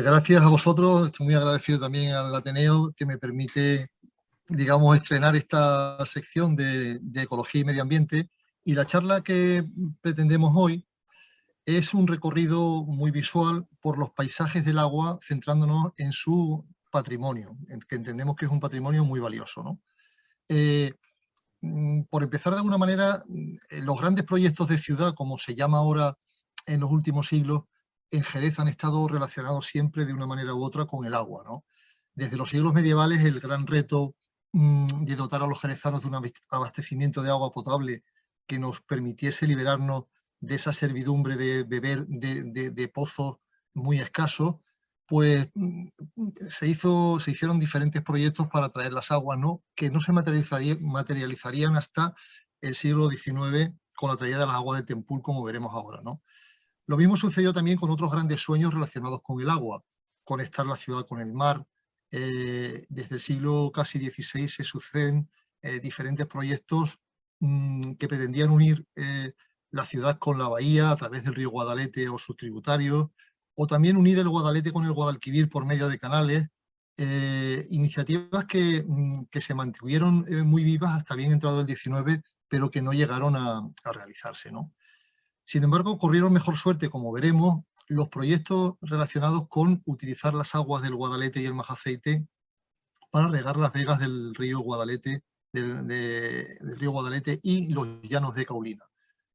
gracias a vosotros, estoy muy agradecido también al Ateneo que me permite, digamos, estrenar esta sección de ecología y medio ambiente. Y la charla que pretendemos hoy es un recorrido muy visual por los paisajes del agua, centrándonos en su patrimonio, que entendemos que es un patrimonio muy valioso, ¿no? Por empezar de alguna manera, los grandes proyectos de ciudad, como se llama ahora en los últimos siglos, en Jerez han estado relacionados siempre de una manera u otra con el agua, ¿no? Desde los siglos medievales el gran reto de dotar a los jerezanos de un abastecimiento de agua potable que nos permitiese liberarnos de esa servidumbre de beber de pozos muy escasos, pues se hicieron diferentes proyectos para traer las aguas, ¿no? Que no se materializarían hasta el siglo XIX con la traída de las aguas de Tempul, como veremos ahora, ¿no? Lo mismo sucedió también con otros grandes sueños relacionados con el agua, conectar la ciudad con el mar. Desde el siglo casi XVI se suceden diferentes proyectos que pretendían unir la ciudad con la bahía a través del río Guadalete o sus tributarios, o también unir el Guadalete con el Guadalquivir por medio de canales, iniciativas que se mantuvieron muy vivas hasta bien entrado el XIX, pero que no llegaron a realizarse, ¿no? Sin embargo, corrieron mejor suerte, como veremos, los proyectos relacionados con utilizar las aguas del Guadalete y el Majaceite para regar las vegas del río Guadalete, del río Guadalete y los llanos de Caulina,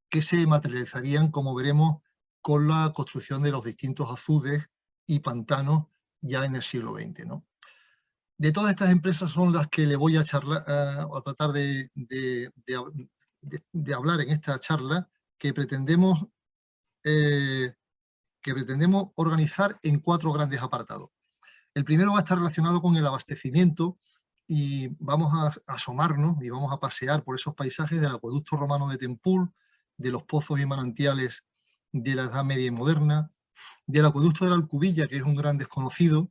que se materializarían, como veremos, con la construcción de los distintos azudes y pantanos ya en el siglo XX, ¿no? De todas estas empresas son las que le voy a tratar de hablar en esta charla, que pretendemos organizar en 4 grandes apartados. El primero va a estar relacionado con el abastecimiento y vamos a asomarnos y vamos a pasear por esos paisajes del acueducto romano de Tempul, de los pozos y manantiales de la Edad Media y Moderna, del acueducto de la Alcubilla, que es un gran desconocido,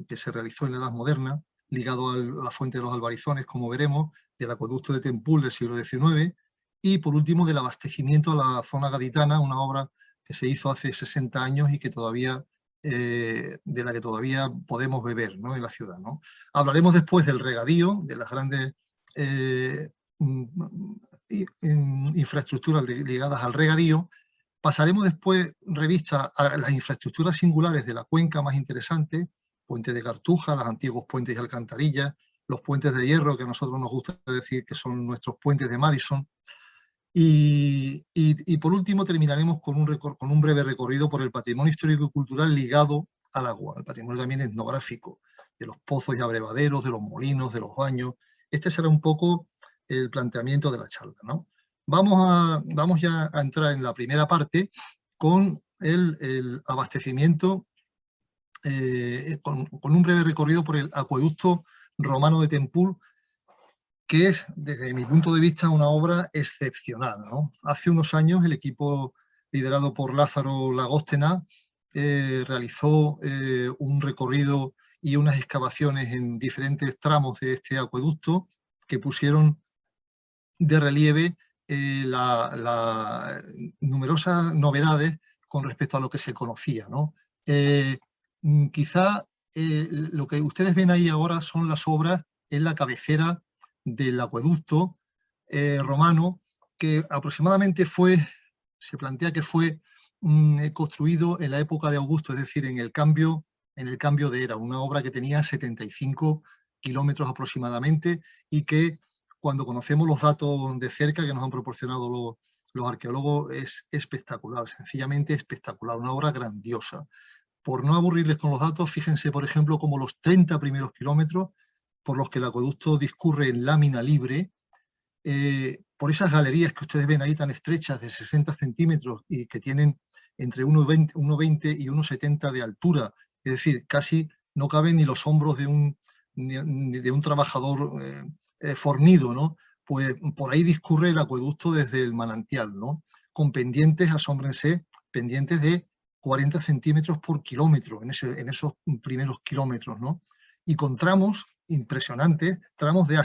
que se realizó en la Edad Moderna, ligado a la fuente de los Albarizones, como veremos, del acueducto de Tempul del siglo XIX, y por último del abastecimiento a la zona gaditana, una obra que se hizo hace 60 años y que todavía, de la que todavía podemos beber, ¿no?, en la ciudad, ¿no? Hablaremos después del regadío, de las grandes infraestructuras ligadas al regadío. Pasaremos después revista a las infraestructuras singulares de la cuenca más interesantes, Puente de Cartuja, los antiguos puentes y alcantarillas, los puentes de hierro, que a nosotros nos gusta decir que son nuestros puentes de Madison. Y por último terminaremos con un breve recorrido por el patrimonio histórico y cultural ligado al agua, el patrimonio también etnográfico, de los pozos y abrevaderos, de los molinos, de los baños. Este será un poco el planteamiento de la charla, ¿no? Vamos ya a entrar en la primera parte con el abastecimiento, con un breve recorrido por el acueducto romano de Tempul, que es, desde mi punto de vista, una obra excepcional, ¿no? Hace unos años el equipo liderado por Lázaro Lagóstena realizó un recorrido y unas excavaciones en diferentes tramos de este acueducto que pusieron de relieve numerosas novedades con respecto a lo que se conocía, ¿no? Quizá lo que ustedes ven ahí ahora son las obras en la cabecera del acueducto romano, que aproximadamente se plantea que fue construido en la época de Augusto, es decir, en el cambio de era, una obra que tenía 75 kilómetros aproximadamente y que, cuando conocemos los datos de cerca que nos han proporcionado los arqueólogos, es espectacular, sencillamente espectacular, una obra grandiosa. Por no aburrirles con los datos, fíjense, por ejemplo, como los 30 primeros kilómetros por los que el acueducto discurre en lámina libre, por esas galerías que ustedes ven ahí tan estrechas de 60 centímetros y que tienen entre 1,20 y 1,70 de altura, es decir, casi no caben ni los hombros de un trabajador fornido, ¿no? Pues por ahí discurre el acueducto desde el manantial, ¿no? Con pendientes, asómbrense, pendientes de 40 centímetros por kilómetro en esos primeros kilómetros, ¿no? Y con tramos impresionantes, tramos de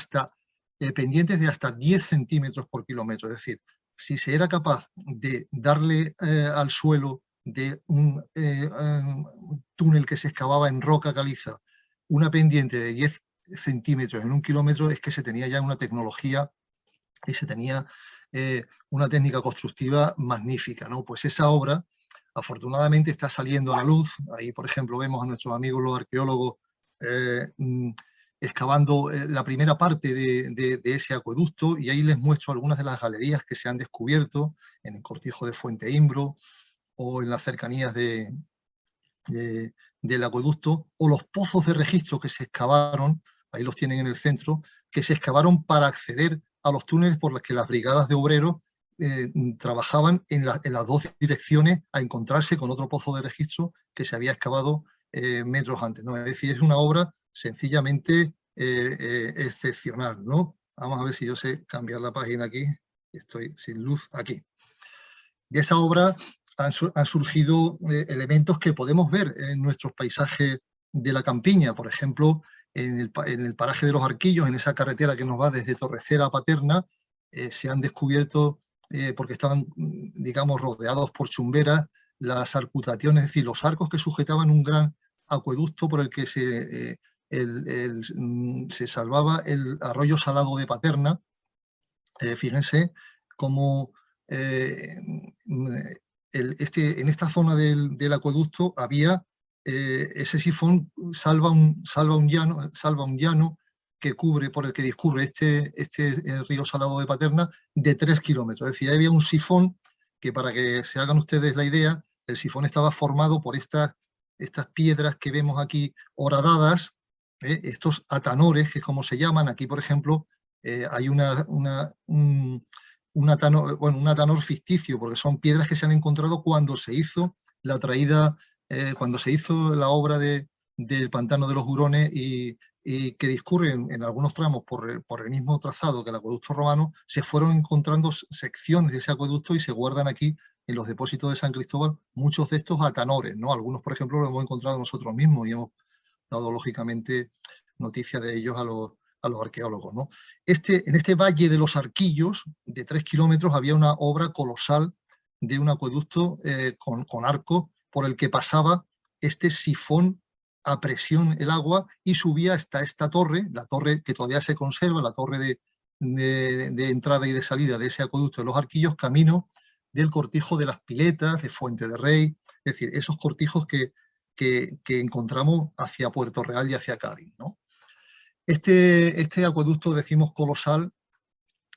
pendientes de hasta 10 centímetros por kilómetro. Es decir, si se era capaz de darle al suelo de un túnel que se excavaba en roca caliza, una pendiente de 10 centímetros en 1 kilómetro, es que se tenía ya una tecnología y se tenía una técnica constructiva magnífica, ¿no? Pues esa obra, afortunadamente, está saliendo a la luz. Ahí, por ejemplo, vemos a nuestros amigos los arqueólogos excavando la primera parte de ese acueducto, y ahí les muestro algunas de las galerías que se han descubierto en el cortijo de Fuente Imbro o en las cercanías del acueducto, o los pozos de registro que se excavaron, ahí los tienen en el centro, que se excavaron para acceder a los túneles por los que las brigadas de obreros trabajaban en las dos direcciones a encontrarse con otro pozo de registro que se había excavado metros antes, ¿no? Es decir, es una obra sencillamente excepcional, ¿no? Vamos a ver si yo sé cambiar la página aquí. Estoy sin luz aquí. De esa obra han surgido elementos que podemos ver en nuestros paisajes de la campiña. Por ejemplo, en el paraje de los Arquillos, en esa carretera que nos va desde Torrecera a Paterna, se han descubierto, porque estaban, digamos, rodeados por chumberas, las arcutaciones, es decir, los arcos que sujetaban un gran acueducto por el que se salvaba el arroyo salado de Paterna. Fíjense cómo en esta zona del acueducto había ese sifón salva un llano que cubre, por el que discurre el río Salado de Paterna, de 3 kilómetros. Es decir, había un sifón que, para que se hagan ustedes la idea, el sifón estaba formado por estas piedras que vemos aquí horadadas, estos atanores, que es como se llaman. Aquí, por ejemplo, hay un atanor ficticio, porque son piedras que se han encontrado cuando se hizo la traída, cuando se hizo la obra del Pantano de los Hurones, y que discurren en algunos tramos por el mismo trazado que el acueducto romano. Se fueron encontrando secciones de ese acueducto y se guardan aquí en los depósitos de San Cristóbal muchos de estos atanores, ¿no? Algunos, por ejemplo, los hemos encontrado nosotros mismos y hemos dado, lógicamente, noticia de ellos a los arqueólogos, ¿no? En este valle de los Arquillos, de 3 kilómetros, había una obra colosal de un acueducto con arco por el que pasaba este sifón a presión el agua y subía hasta esta torre, la torre que todavía se conserva, la torre de entrada y de salida de ese acueducto de los Arquillos, camino del cortijo de las Piletas, de Fuente de Rey, es decir, esos cortijos que encontramos hacia Puerto Real y hacia Cádiz, ¿no? Este acueducto, decimos colosal,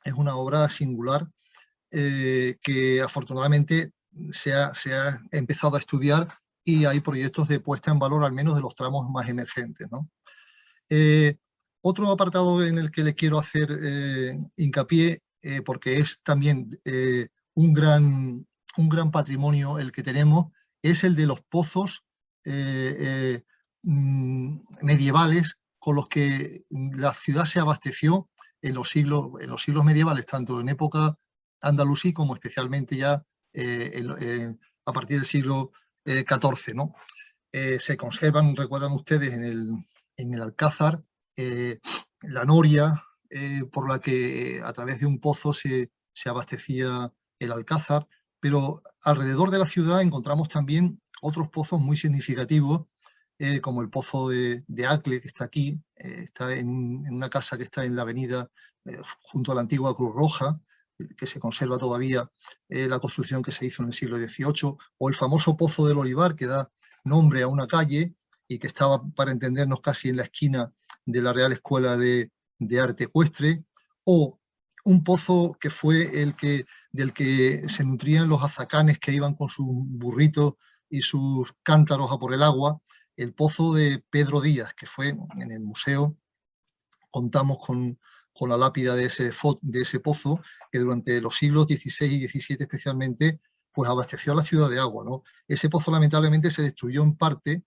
es una obra singular que afortunadamente se ha empezado a estudiar, y hay proyectos de puesta en valor, al menos de los tramos más emergentes, ¿no? Otro apartado en el que le quiero hacer hincapié, porque es también un gran patrimonio el que tenemos, es el de los pozos medievales con los que la ciudad se abasteció en los siglos medievales, tanto en época andalusí como especialmente ya a partir del siglo XIV, ¿no? Se conservan, recuerdan ustedes, en el Alcázar, la noria por la que a través de un pozo se abastecía el Alcázar, pero alrededor de la ciudad encontramos también otros pozos muy significativos, como el pozo de Acle, que está aquí, está en una casa que está en la avenida junto a la antigua Cruz Roja, que se conserva todavía la construcción que se hizo en el siglo XVIII, o el famoso Pozo del Olivar, que da nombre a una calle y que estaba, para entendernos, casi en la esquina de la Real Escuela de Arte Ecuestre, o un pozo que fue del que se nutrían los azacanes que iban con sus burritos y sus cántaros a por el agua, el pozo de Pedro Díaz, que fue en el museo, contamos con la lápida de ese pozo, que durante los siglos XVI y XVII especialmente, pues abasteció a la ciudad de agua, ¿no? Ese pozo lamentablemente se destruyó en parte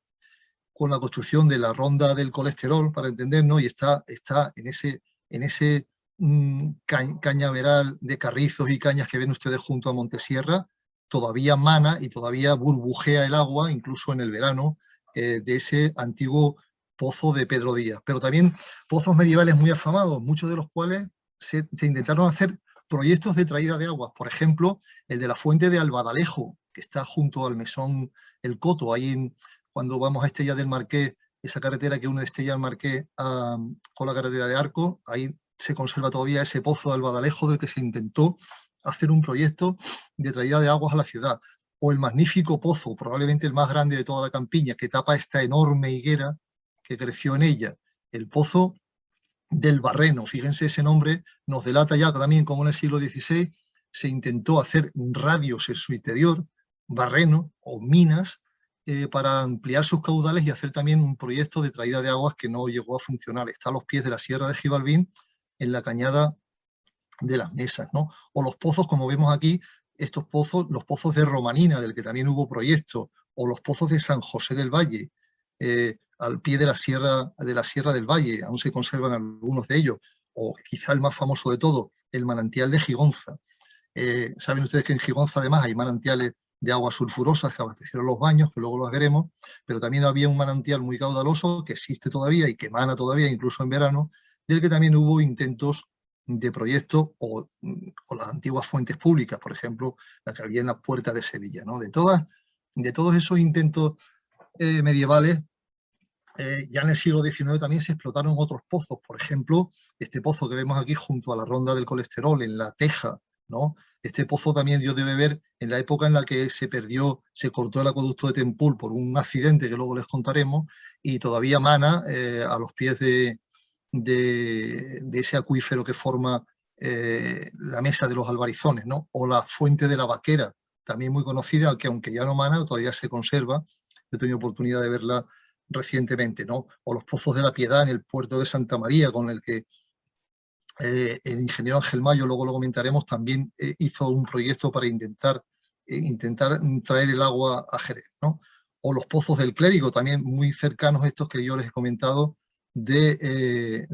con la construcción de la ronda del colesterol, para entendernos, y está en ese cañaveral de carrizos y cañas que ven ustedes junto a Montesierra, todavía mana y todavía burbujea el agua, incluso en el verano, de ese antiguo pozo de Pedro Díaz. Pero también pozos medievales muy afamados, muchos de los cuales se intentaron hacer proyectos de traída de aguas. Por ejemplo, el de la fuente de Albadalejo, que está junto al Mesón El Coto, ahí cuando vamos a Estella del Marqués, esa carretera que une Estella del Marqués con la carretera de Arcos, ahí se conserva todavía ese pozo de Albadalejo del que se intentó hacer un proyecto de traída de aguas a la ciudad. O el magnífico pozo, probablemente el más grande de toda la campiña, que tapa esta enorme higuera que creció en ella, el pozo del Barreno. Fíjense, ese nombre nos delata ya también como en el siglo XVI se intentó hacer radios en su interior, barreno o minas, para ampliar sus caudales y hacer también un proyecto de traída de aguas que no llegó a funcionar. Está a los pies de la Sierra de Gibalbín, en la cañada de las Mesas, ¿no? O los pozos, como vemos aquí, estos pozos, los pozos de Romanina, del que también hubo proyecto, o los pozos de San José del Valle, al pie de la Sierra del Valle, aún se conservan algunos de ellos, o quizá el más famoso de todo, el manantial de Gigonza. Saben ustedes que en Gigonza además hay manantiales de aguas sulfurosas que abastecieron los baños, que luego los veremos, pero también había un manantial muy caudaloso que existe todavía y que emana todavía, incluso en verano, del que también hubo intentos de proyecto o las antiguas fuentes públicas, por ejemplo, la que había en la Puerta de Sevilla, ¿no? De todos esos intentos medievales, ya en el siglo XIX también se explotaron otros pozos, por ejemplo, este pozo que vemos aquí junto a la Ronda del Colesterol, en La Teja, ¿no? Este pozo también dio de beber en la época en la que se cortó el acueducto de Tempul por un accidente que luego les contaremos, y todavía mana a los pies de ese acuífero que forma la Mesa de los Albarizones, ¿no? O la Fuente de la Vaquera, también muy conocida, que aunque ya no mana, todavía se conserva. Yo he tenido oportunidad de verla recientemente, ¿no? O los Pozos de la Piedad en el puerto de Santa María, con el que el ingeniero Ángel Mayo, luego lo comentaremos, también hizo un proyecto para intentar traer el agua a Jerez, ¿no? O los Pozos del Clérigo, también muy cercanos a estos que yo les he comentado, de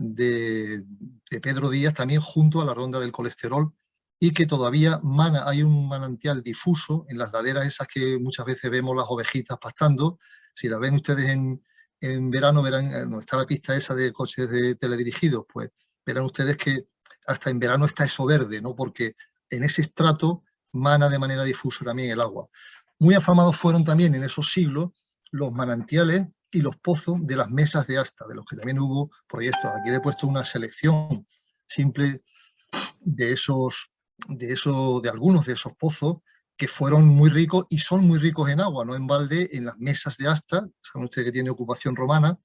Pedro Díaz, también junto a la Ronda del Colesterol, y que todavía hay un manantial difuso en las laderas esas que muchas veces vemos las ovejitas pastando. Si la ven ustedes en verano, verán donde está la pista esa de coches teledirigidos, pues verán ustedes que hasta en verano está eso verde, ¿no? Porque en ese estrato mana de manera difusa también el agua. Muy afamados fueron también en esos siglos los manantiales y los pozos de las mesas de asta, de los que también hubo proyectos. Aquí le he puesto una selección simple de algunos de esos pozos que fueron muy ricos y son muy ricos en agua, no en balde, en las mesas de asta. Saben ustedes que tiene ocupación romana,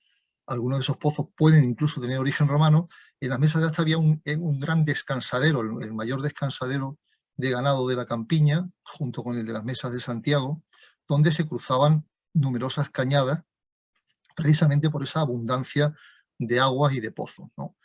algunos de esos pozos pueden incluso tener origen romano. En las mesas de asta había un gran descansadero, el mayor descansadero de ganado de la campiña, junto con el de las mesas de Santiago, donde se cruzaban numerosas cañadas, precisamente por esa abundancia de aguas y de pozos, ¿no?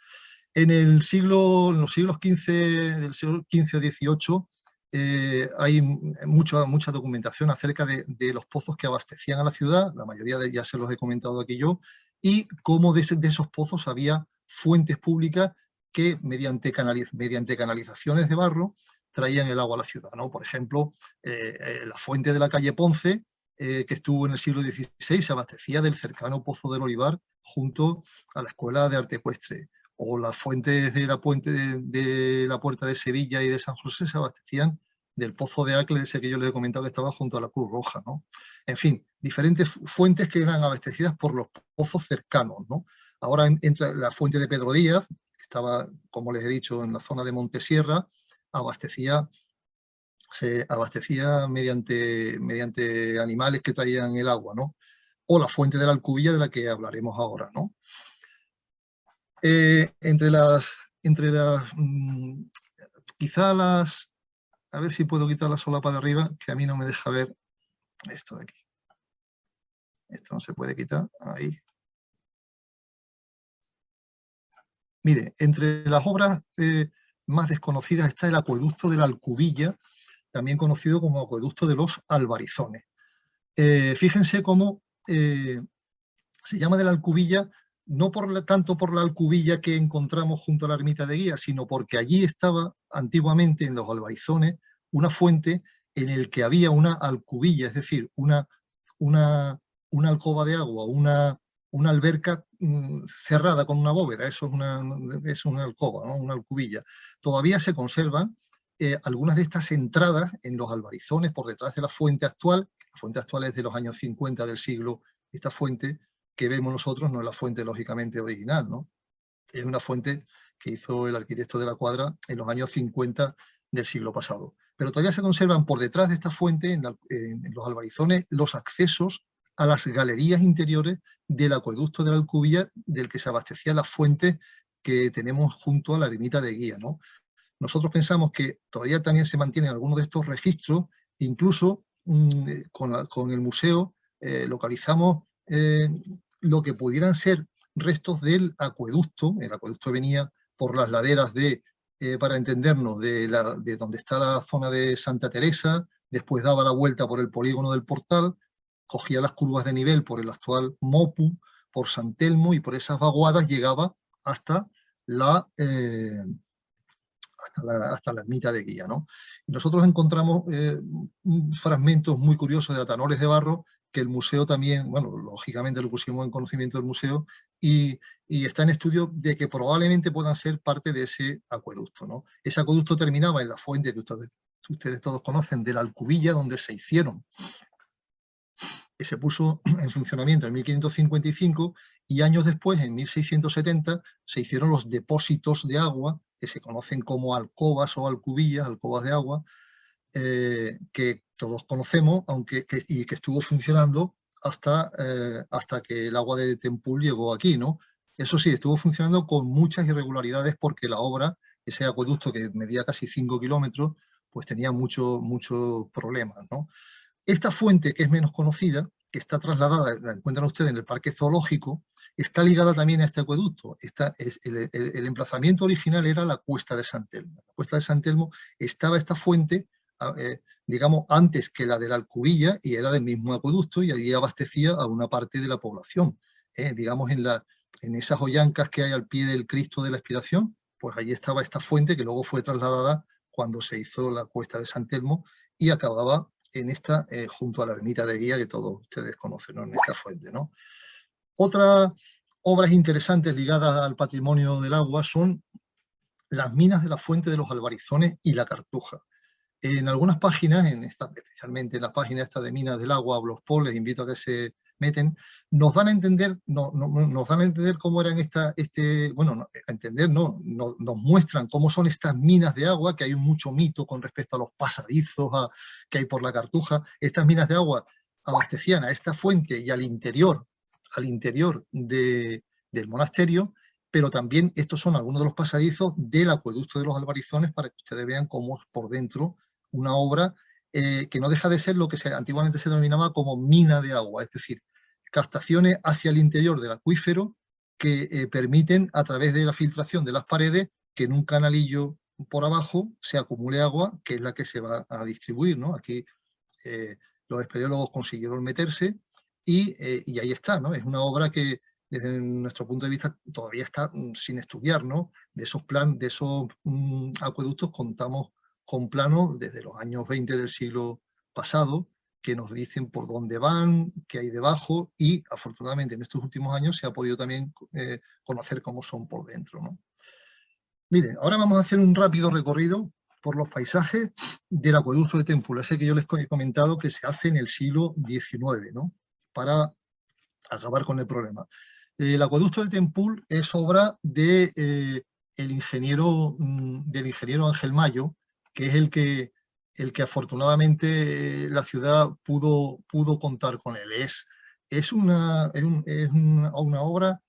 En los siglos XV, del siglo XV a XVIII, hay mucha documentación acerca de los pozos que abastecían a la ciudad, la mayoría de ya se los he comentado aquí yo, y cómo de esos pozos había fuentes públicas que mediante canalizaciones de barro traían el agua a la ciudad, ¿no? Por ejemplo, la fuente de la calle Ponce, que estuvo en el siglo XVI, se abastecía del cercano Pozo del Olivar junto a la Escuela de Arte Ecuestre. O las fuentes de la Puerta de Sevilla y de San José se abastecían del Pozo de Acle, ese que yo les he comentado que estaba junto a la Cruz Roja, ¿no? En fin, diferentes fuentes que eran abastecidas por los pozos cercanos, ¿no? Ahora entra la fuente de Pedro Díaz, que estaba, como les he dicho, en la zona de Montesierra, se abastecía mediante animales que traían el agua, ¿no? O la fuente de la Alcubilla, de la que hablaremos ahora, ¿no? Quizá a ver si puedo quitar la solapa de arriba, que a mí no me deja ver esto de aquí. Esto no se puede quitar, ahí. Mire, entre las obras más desconocidas está el acueducto de la Alcubilla, también conocido como acueducto de los Albarizones. Fíjense cómo se llama de la Alcubilla, no tanto por la alcubilla que encontramos junto a la ermita de Guía, sino porque allí estaba antiguamente en los Albarizones una fuente en el que había una alcubilla, es decir, una alcoba de agua, una alberca cerrada con una bóveda. Eso es una alcoba, ¿no? Una alcubilla. Todavía se conservan algunas de estas entradas en los albarizones por detrás de la fuente actual es de los años 50 del siglo, esta fuente que vemos nosotros no es la fuente lógicamente original, ¿no? Es una fuente que hizo el arquitecto de la Cuadra en los años 50 del siglo pasado. Pero todavía se conservan por detrás de esta fuente, en los albarizones, los accesos a las galerías interiores del acueducto de la Alcubilla, del que se abastecía la fuente que tenemos junto a la ermita de Guía, ¿no? Nosotros pensamos que todavía también se mantienen algunos de estos registros, incluso con el museo localizamos lo que pudieran ser restos del acueducto. El acueducto venía por las laderas para entendernos, de donde está la zona de Santa Teresa, después daba la vuelta por el polígono del Portal, cogía las curvas de nivel por el actual Mopu, por San Telmo, y por esas vaguadas llegaba hasta la ermita de Guía, ¿no? Y nosotros encontramos fragmentos muy curiosos de atanoles de barro que el museo también, bueno, lógicamente lo pusimos en conocimiento del museo y está en estudio de que probablemente puedan ser parte de ese acueducto, ¿no? Ese acueducto terminaba en la fuente que ustedes todos conocen, de la Alcubilla, donde se hicieron, que se puso en funcionamiento en 1555 y años después, en 1670, se hicieron los depósitos de agua que se conocen como alcobas o alcubillas, alcobas de agua, que todos conocemos, y que estuvo funcionando hasta que el agua de Tempul llegó aquí, ¿no? Eso sí, estuvo funcionando con muchas irregularidades porque la obra, ese acueducto que medía casi 5 kilómetros, pues tenía muchos problemas, ¿no? Esta fuente, que es menos conocida, que está trasladada, la encuentran ustedes en el Parque Zoológico, está ligada también a este acueducto. El emplazamiento original era la Cuesta de San Telmo. En la Cuesta de San Telmo estaba esta fuente, digamos, antes que la de la Alcubilla, y era del mismo acueducto, y allí abastecía a una parte de la población. Digamos, en esas hoyancas que hay al pie del Cristo de la Expiración, pues allí estaba esta fuente que luego fue trasladada cuando se hizo la Cuesta de San Telmo y acababa en esta, junto a la ermita de Guía, que todos ustedes conocen, ¿no? En esta fuente, ¿no? Otras obras interesantes ligadas al patrimonio del agua son las minas de la Fuente de los Albarizones y la Cartuja. En algunas páginas, especialmente en la página esta de Minas del Agua, Blospol, les invito a que se meten, nos dan a entender, nos dan a entender cómo eran nos muestran cómo son estas minas de agua, que hay mucho mito con respecto a los pasadizos que hay por la Cartuja. Estas minas de agua abastecían a esta fuente y al interior del monasterio, pero también estos son algunos de los pasadizos del acueducto de los Albarizones, para que ustedes vean cómo es por dentro una obra que no deja de ser lo que antiguamente se denominaba como mina de agua, es decir, captaciones hacia el interior del acuífero que permiten, a través de la filtración de las paredes, que en un canalillo por abajo se acumule agua, que es la que se va a distribuir, ¿no? Aquí los espeleólogos consiguieron meterse y ahí está, ¿no? Es una obra que, desde nuestro punto de vista, todavía está sin estudiar, ¿no? De esos acueductos contamos con planos desde los años 20 del siglo pasado, que nos dicen por dónde van, qué hay debajo, y afortunadamente en estos últimos años se ha podido también conocer cómo son por dentro, ¿no? Miren, ahora vamos a hacer un rápido recorrido por los paisajes del acueducto de Tempul, ese que yo les he comentado que se hace en el siglo XIX, ¿no? Para acabar con el problema. El acueducto de Tempul es obra del ingeniero Ángel Mayo, que es el que afortunadamente la ciudad pudo contar con él. Es una obra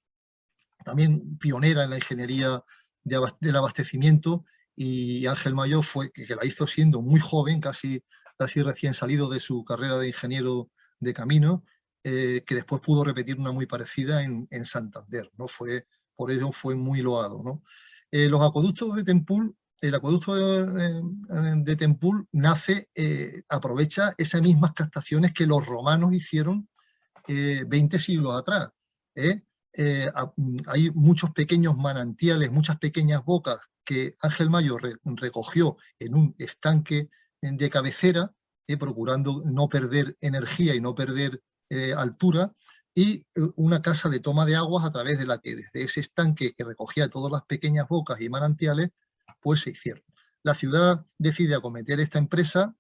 también pionera en la ingeniería del abastecimiento, y Ángel Mayo fue que la hizo siendo muy joven, casi recién salido de su carrera de ingeniero de camino, que después pudo repetir una muy parecida en Santander, ¿no? Por ello fue muy loado, ¿no? Los acueductos de Tempul, el acueducto de Tempul aprovecha esas mismas captaciones que los romanos hicieron 20 siglos atrás. Hay muchos pequeños manantiales, muchas pequeñas bocas que Ángel Mayo recogió en un estanque de cabecera, procurando no perder energía y no perder altura, y una casa de toma de aguas a través de la que, desde ese estanque que recogía todas las pequeñas bocas y manantiales, pues se hicieron. la ciudad decide acometer esta empresa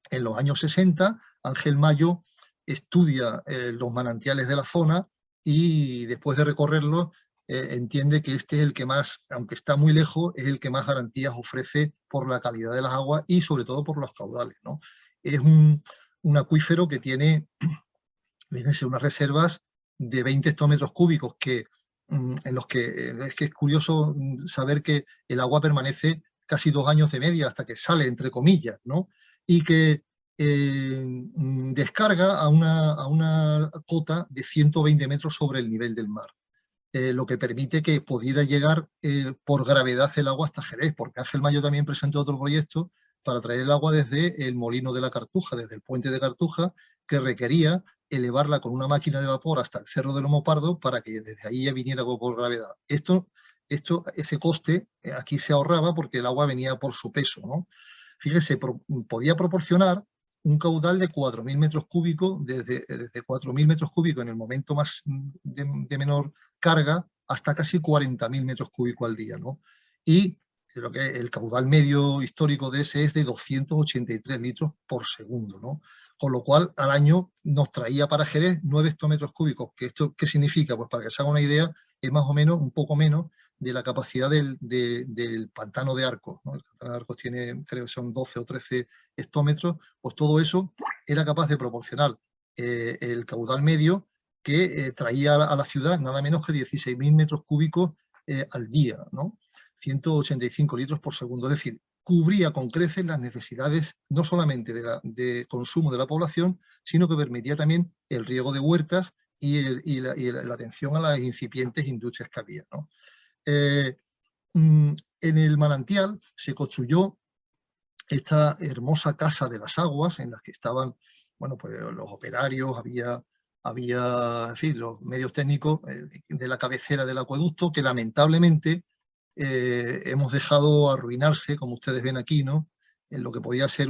en los años 60. Ángel Mayo estudia los manantiales de la zona y después de recorrerlos entiende que este es el que más, aunque está muy lejos, es el que más garantías ofrece por la calidad de las aguas y sobre todo por los caudales, ¿no? Es un acuífero que tiene, fíjense, unas reservas de 20 hectómetros cúbicos en los que es curioso saber que el agua permanece casi 2 años de media hasta que sale, entre comillas, ¿no? Y que descarga a una cota de 120 metros sobre el nivel del mar. Lo que permite que pudiera llegar por gravedad el agua hasta Jerez, porque Ángel Mayo también presentó otro proyecto para traer el agua desde el molino de la Cartuja, desde el puente de Cartuja, que requería elevarla con una máquina de vapor hasta el Cerro del Lomo Pardo para que desde ahí ya viniera por gravedad. Ese coste aquí se ahorraba porque el agua venía por su peso, ¿no? Fíjese, podía proporcionar un caudal de 4.000 metros cúbicos, desde 4.000 metros cúbicos en el momento más de menor carga, hasta casi 40.000 metros cúbicos al día, ¿no? Y lo que el caudal medio histórico de ese es de 283 litros por segundo, ¿no? Con lo cual, al año nos traía para Jerez 9 hectómetros cúbicos. ¿Esto qué significa? Pues para que se haga una idea, es más o menos, un poco menos de la capacidad del pantano de Arcos, ¿no? El pantano de Arcos tiene, creo que son 12 o 13 hectómetros, pues todo eso era capaz de proporcionar el caudal medio que traía a la ciudad nada menos que 16.000 metros cúbicos al día, ¿no? 185 litros por segundo, es decir, cubría con creces las necesidades no solamente de consumo de la población, sino que permitía también el riego de huertas y la atención a las incipientes industrias que había, ¿no? En el manantial se construyó esta hermosa casa de las aguas en las que estaban, bueno, pues los operarios, había en fin, los medios técnicos de la cabecera del acueducto que lamentablemente hemos dejado arruinarse, como ustedes ven aquí, ¿no? En lo que podía ser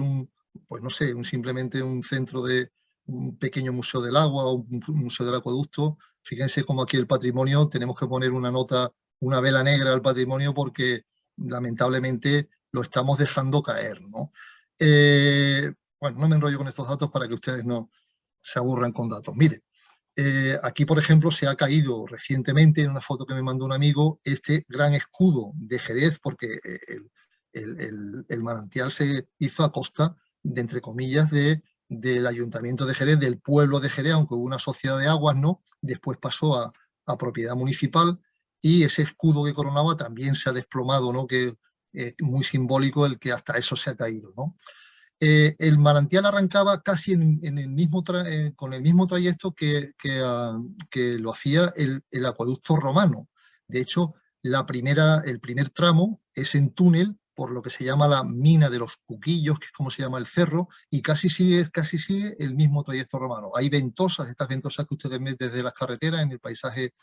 pues no sé, simplemente un centro de un pequeño museo del agua o un museo del acueducto. Fíjense cómo aquí el patrimonio, tenemos que poner una nota, una vela negra al patrimonio porque lamentablemente lo estamos dejando caer, ¿no? Bueno, no me enrollo con estos datos para que ustedes no se aburran con datos. Mire, aquí, por ejemplo, se ha caído recientemente, en una foto que me mandó un amigo, este gran escudo de Jerez, porque el manantial se hizo a costa, de, entre comillas, del Ayuntamiento de Jerez, del pueblo de Jerez, aunque hubo una sociedad de aguas, ¿no? Después pasó a propiedad municipal y ese escudo que coronaba también se ha desplomado, ¿no? Que muy simbólico el que hasta eso se ha caído, ¿no? El manantial arrancaba casi en el mismo con el mismo trayecto que lo hacía el acueducto romano. De hecho, el primer tramo es en túnel, por lo que se llama la mina de los Cuquillos, que es como se llama el cerro, y casi sigue el mismo trayecto romano. Hay ventosas, estas ventosas que ustedes ven desde las carreteras en el paisaje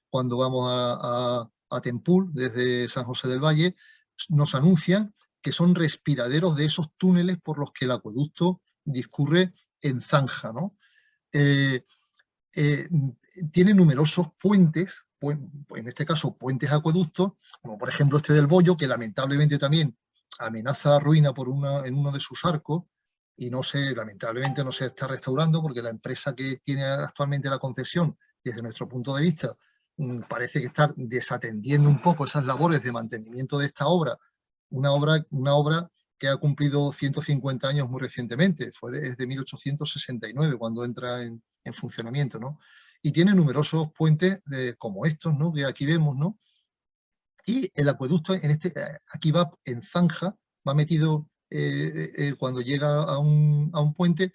cuando vamos a Tempul, desde San José del Valle, nos anuncian que son respiraderos de esos túneles por los que el acueducto discurre en zanja, ¿no? Tiene numerosos puentes, en este caso puentes acueductos, como por ejemplo este del Bollo, que lamentablemente también amenaza ruina en uno de sus arcos, y lamentablemente no se está restaurando porque la empresa que tiene actualmente la concesión, desde nuestro punto de vista, parece que está desatendiendo un poco esas labores de mantenimiento de esta obra, una obra que ha cumplido 150 años muy recientemente, fue desde 1869 cuando entra en funcionamiento, ¿no? Y tiene numerosos puentes como estos, ¿no? Que aquí vemos, ¿no? Y el acueducto aquí va en zanja, va metido, cuando llega a un puente,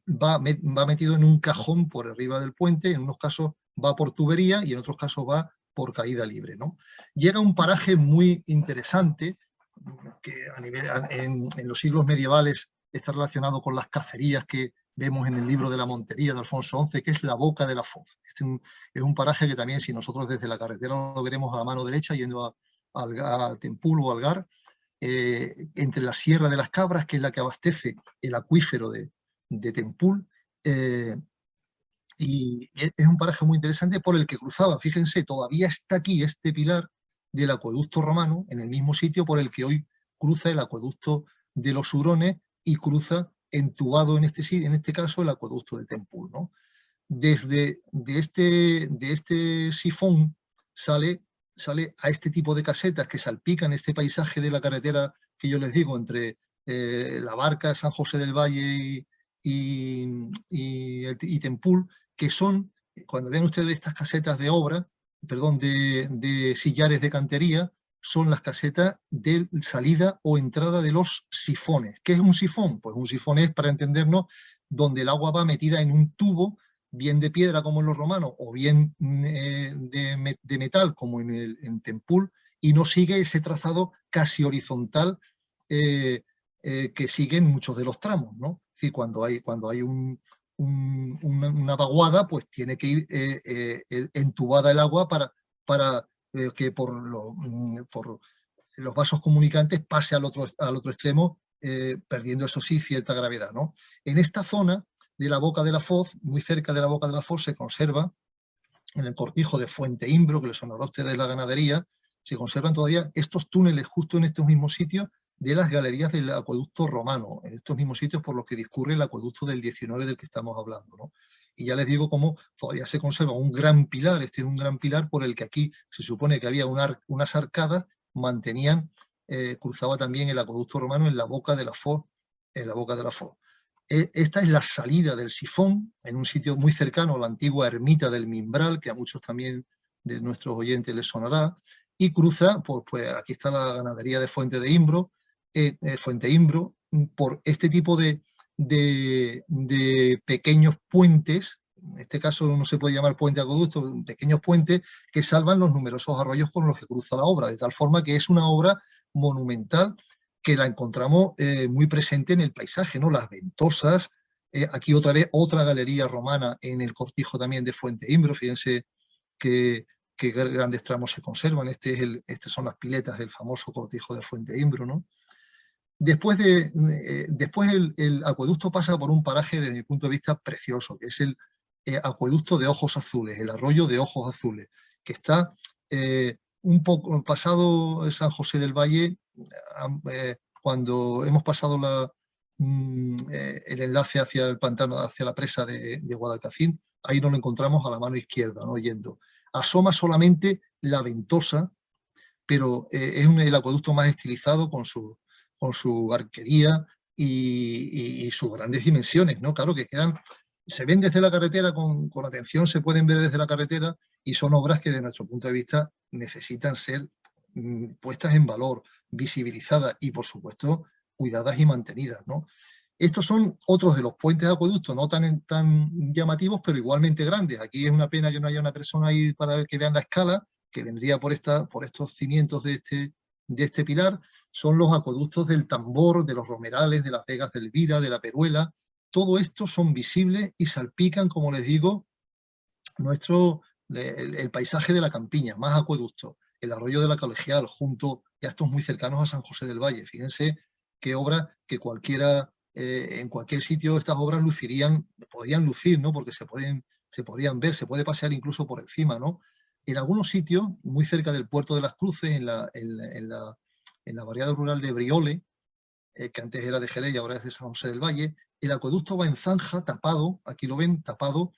va metido en un cajón por arriba del puente, en unos casos va por tubería y en otros casos va por caída libre, ¿no? Llega a un paraje muy interesante que en los siglos medievales está relacionado con las cacerías que vemos en el libro de la Montería de Alfonso XI, que es la Boca de la Foz. Es un paraje que también, si nosotros desde la carretera lo veremos a la mano derecha, yendo a Tempul o Algar, entre la Sierra de las Cabras, que es la que abastece el acuífero de Tempul, y es un paraje muy interesante por el que cruzaba. Fíjense, todavía está aquí este pilar del acueducto romano, en el mismo sitio por el que hoy cruza el acueducto de los Hurones y cruza entubado en este caso el acueducto de Tempul, ¿no? De este sifón sale a este tipo de casetas que salpican este paisaje de la carretera que yo les digo, entre la Barca, San José del Valle y Tempul, que son, cuando ven ustedes estas casetas de obra, perdón, de sillares de cantería, son las casetas de salida o entrada de los sifones. ¿Qué es un sifón? Pues un sifón es, para entendernos, donde el agua va metida en un tubo, bien de piedra como en los romanos, o bien de metal como en Tempul, y no sigue ese trazado casi horizontal que siguen muchos de los tramos, ¿no? Es decir, cuando hay una vaguada, pues tiene que ir entubada el agua para que por los vasos comunicantes pase al otro extremo, perdiendo, eso sí, cierta gravedad, ¿no? En esta zona de la Boca de la Foz, muy cerca de la Boca de la Foz, se conserva, en el cortijo de Fuente Imbro, que le sonará a ustedes la ganadería, se conservan todavía estos túneles justo en estos mismos sitios de las galerías del acueducto romano, en estos mismos sitios por los que discurre el acueducto del 19 del que estamos hablando, ¿no? Y ya les digo cómo todavía se conserva un gran pilar, este es un gran pilar por el que aquí se supone que había unas arcadas, mantenían, cruzaba también el acueducto romano en la Boca de la Foz, Esta es la salida del sifón, en un sitio muy cercano a la antigua ermita del Mimbral, que a muchos también de nuestros oyentes les sonará, y cruza, pues aquí está la ganadería de Fuente Imbro, por este tipo de pequeños puentes, en este caso no se puede llamar puente acueducto, pequeños puentes que salvan los numerosos arroyos con los que cruza la obra, de tal forma que es una obra monumental que la encontramos muy presente en el paisaje, ¿no? Las ventosas, aquí otra vez otra galería romana en el cortijo también de Fuente Imbro, fíjense qué grandes tramos se conservan, estas son las piletas del famoso cortijo de Fuente Imbro, ¿no? Después el acueducto pasa por un paraje, desde mi punto de vista, precioso, que es el acueducto de Ojos Azules, el arroyo de Ojos Azules, que está un poco pasado San José del Valle, cuando hemos pasado el enlace hacia el pantano, hacia la presa de Guadalcacín, ahí nos lo encontramos a la mano izquierda, ¿no? Yendo. Asoma solamente la Ventosa, pero es el acueducto más estilizado con su arquería y sus grandes dimensiones, ¿no? Claro que se ven desde la carretera con atención, se pueden ver desde la carretera y son obras que desde nuestro punto de vista necesitan ser puestas en valor, visibilizadas y, por supuesto, cuidadas y mantenidas, ¿no? Estos son otros de los puentes de acueducto, no tan llamativos, pero igualmente grandes. Aquí es una pena que no haya una persona ahí para que vean la escala, que vendría por estos cimientos de este pilar. Son los acueductos del Tambor, de los Romerales, de las Vegas de Elvira, de la Peruela. Todo esto son visibles y salpican, como les digo, el paisaje de la campiña, más acueductos. El arroyo de la Colegial, junto a estos muy cercanos a San José del Valle. Fíjense qué obra que en cualquier sitio estas obras podrían lucir, ¿no? Porque se podrían ver, se puede pasear incluso por encima, ¿no? En algunos sitios, muy cerca del Puerto de las Cruces, en la variedad rural de Briole, que antes era de Jerez y ahora es de San José del Valle, el acueducto va en zanja, tapado, aquí lo ven, tapado,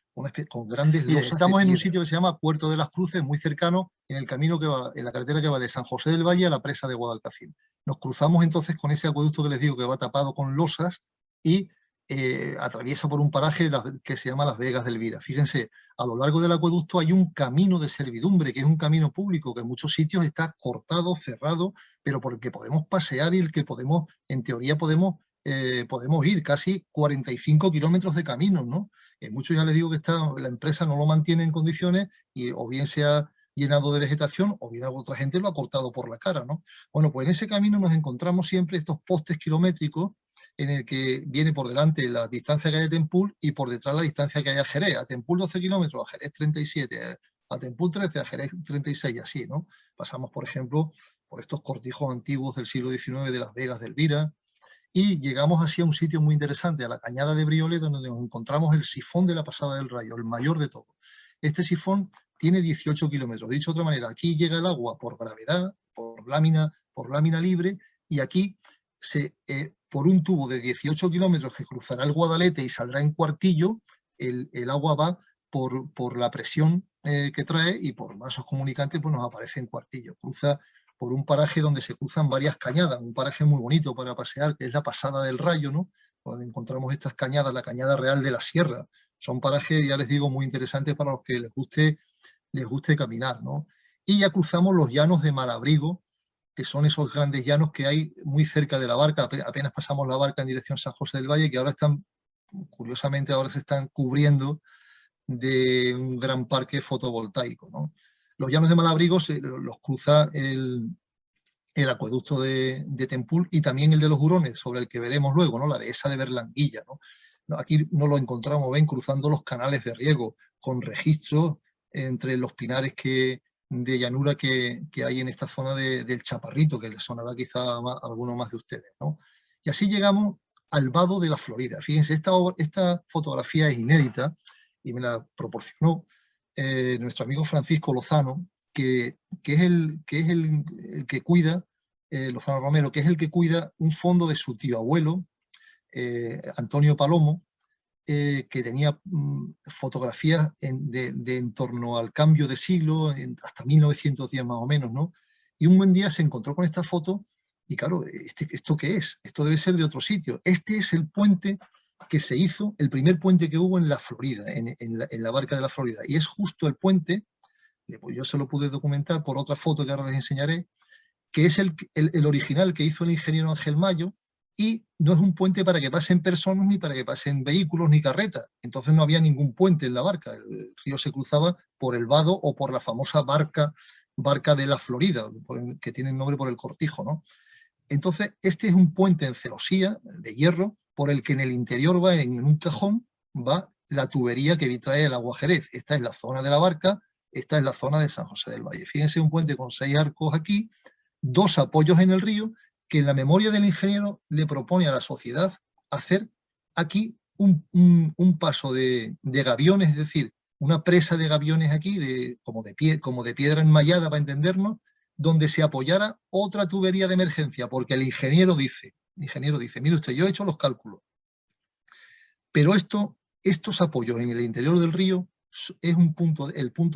con grandes losas. Estamos en un sitio que se llama Puerto de las Cruces, muy cercano, en la carretera que va de San José del Valle a la presa de Guadalcacín. Nos cruzamos entonces con ese acueducto que les digo que va tapado con losas y atraviesa por un paraje que se llama Las Vegas de Elvira. Fíjense, a lo largo del acueducto hay un camino de servidumbre, que es un camino público, que en muchos sitios está cortado, cerrado, pero por el que podemos pasear y el que podemos, en teoría, podemos ir casi 45 kilómetros de camino, ¿no? En muchos ya les digo que la empresa no lo mantiene en condiciones y o bien se ha llenado de vegetación o bien otra gente lo ha cortado por la cara, ¿no? Bueno, pues en ese camino nos encontramos siempre estos postes kilométricos en el que viene por delante la distancia que hay a Tempul y por detrás la distancia que hay a Jerez. A Tempul 12 kilómetros, a Jerez 37, a Tempul 13, a Jerez 36, así, ¿no? Pasamos, por ejemplo, por estos cortijos antiguos del siglo XIX de Las Vegas de Elvira y llegamos así a un sitio muy interesante, a la cañada de Briole, donde nos encontramos el sifón de la Pasada del Rayo, el mayor de todos. Este sifón tiene 18 kilómetros. Dicho de otra manera, aquí llega el agua por gravedad, por lámina libre, y aquí por un tubo de 18 kilómetros que cruzará el Guadalete y saldrá en Cuartillo, el agua va por la presión que trae y por vasos comunicantes, pues nos aparece en Cuartillo. Cruza por un paraje donde se cruzan varias cañadas, un paraje muy bonito para pasear, que es la Pasada del Rayo, ¿no? Donde encontramos estas cañadas, la Cañada Real de la Sierra. Son parajes, ya les digo, muy interesantes para los que les guste caminar, ¿no? Y ya cruzamos los llanos de Malabrigo, que son esos grandes llanos que hay muy cerca de la barca. Apenas pasamos la barca en dirección San José del Valle, que ahora están, curiosamente, ahora se están cubriendo de un gran parque fotovoltaico, ¿no? Los llanos de Malabrigo los cruza el acueducto de Tempul y también el de los Hurones, sobre el que veremos luego, ¿no? La dehesa de Berlanguilla, ¿no? Aquí nos lo encontramos, ven, cruzando los canales de riego, con registros entre los pinares de llanura que hay en esta zona del Chaparrito, que les sonará quizá a alguno más de ustedes, ¿no? Y así llegamos al Vado de la Florida. Fíjense, esta fotografía es inédita y me la proporcionó nuestro amigo Francisco Lozano, que es el que cuida, Lozano Romero, que es el que cuida un fondo de su tío abuelo, Antonio Palomo, que tenía fotografías de en torno al cambio de siglo, hasta 1910 más o menos, ¿no? Y un buen día se encontró con esta foto y claro, ¿esto qué es? Esto debe ser de otro sitio. Este es el puente que se hizo, el primer puente que hubo en la Florida, en la barca de la Florida. Y es justo el puente, pues yo se lo pude documentar por otra foto que ahora les enseñaré, que es el original que hizo el ingeniero Ángel Mayo, y no es un puente para que pasen personas, ni para que pasen vehículos, ni carretas. Entonces no había ningún puente en la barca. El río se cruzaba por el vado o por la famosa barca de la Florida, que tiene el nombre por el cortijo, ¿no? Entonces, este es un puente en celosía, de hierro, por el que en el interior va, en un cajón, va la tubería que trae el agua Jerez. Esta es la zona de la barca, esta es la zona de San José del Valle. Fíjense, un puente con 6 arcos aquí, 2 apoyos en el río, que en la memoria del ingeniero le propone a la sociedad hacer aquí un paso de gaviones, es decir, una presa de gaviones aquí, como de piedra enmallada para entendernos, donde se apoyara otra tubería de emergencia, porque el ingeniero dice, mire usted, yo he hecho los cálculos, pero estos apoyos en el interior del río es el punto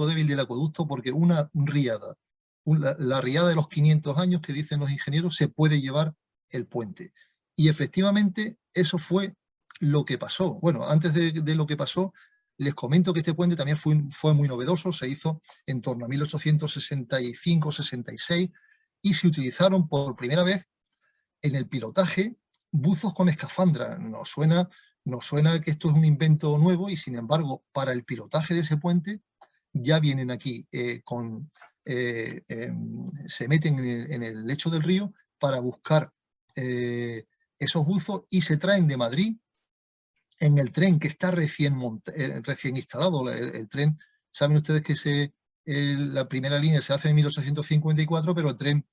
débil del acueducto, porque una riada, la riada de los 500 años que dicen los ingenieros, se puede llevar el puente. Y efectivamente eso fue lo que pasó. Bueno, antes de lo que pasó, les comento que este puente también fue muy novedoso, se hizo en torno a 1865-66 y se utilizaron por primera vez en el pilotaje buzos con escafandra. Nos suena que esto es un invento nuevo y sin embargo para el pilotaje de ese puente ya vienen aquí se meten en el lecho del río para buscar esos buzos y se traen de Madrid en el tren que está recién instalado. El tren, saben ustedes que la primera línea se hace en 1854, pero el tren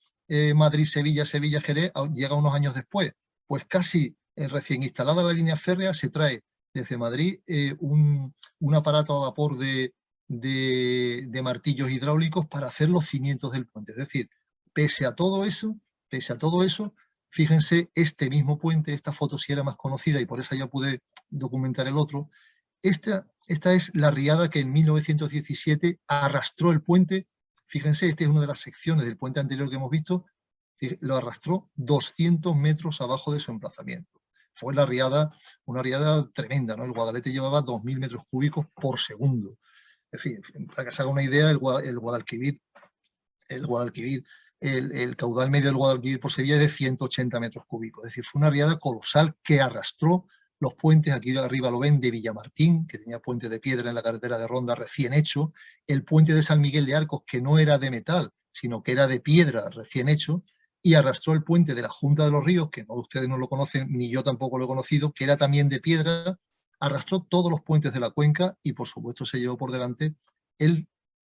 Madrid-Sevilla, Sevilla-Jerez llega unos años después. Pues casi recién instalada la línea férrea se trae desde Madrid un aparato a vapor de martillos hidráulicos para hacer los cimientos del puente. Es decir, pese a todo eso, fíjense, este mismo puente, esta foto sí era más conocida y por eso ya pude documentar el otro. Esta es la riada que en 1917 arrastró el puente. Fíjense, esta es una de las secciones del puente anterior que hemos visto, lo arrastró 200 metros abajo de su emplazamiento. Fue una riada tremenda, ¿no? El Guadalete llevaba 2.000 metros cúbicos por segundo. En fin, para que se haga una idea, el Guadalquivir, el caudal medio del Guadalquivir por Sevilla es de 180 metros cúbicos. Es decir, fue una riada colosal que arrastró los puentes. Aquí arriba lo ven, de Villamartín, que tenía puente de piedra en la carretera de Ronda recién hecho, el puente de San Miguel de Arcos, que no era de metal, sino que era de piedra recién hecho, y arrastró el puente de la Junta de los Ríos, que ustedes no lo conocen, ni yo tampoco lo he conocido, que era también de piedra. Arrastró todos los puentes de la cuenca y, por supuesto, se llevó por delante el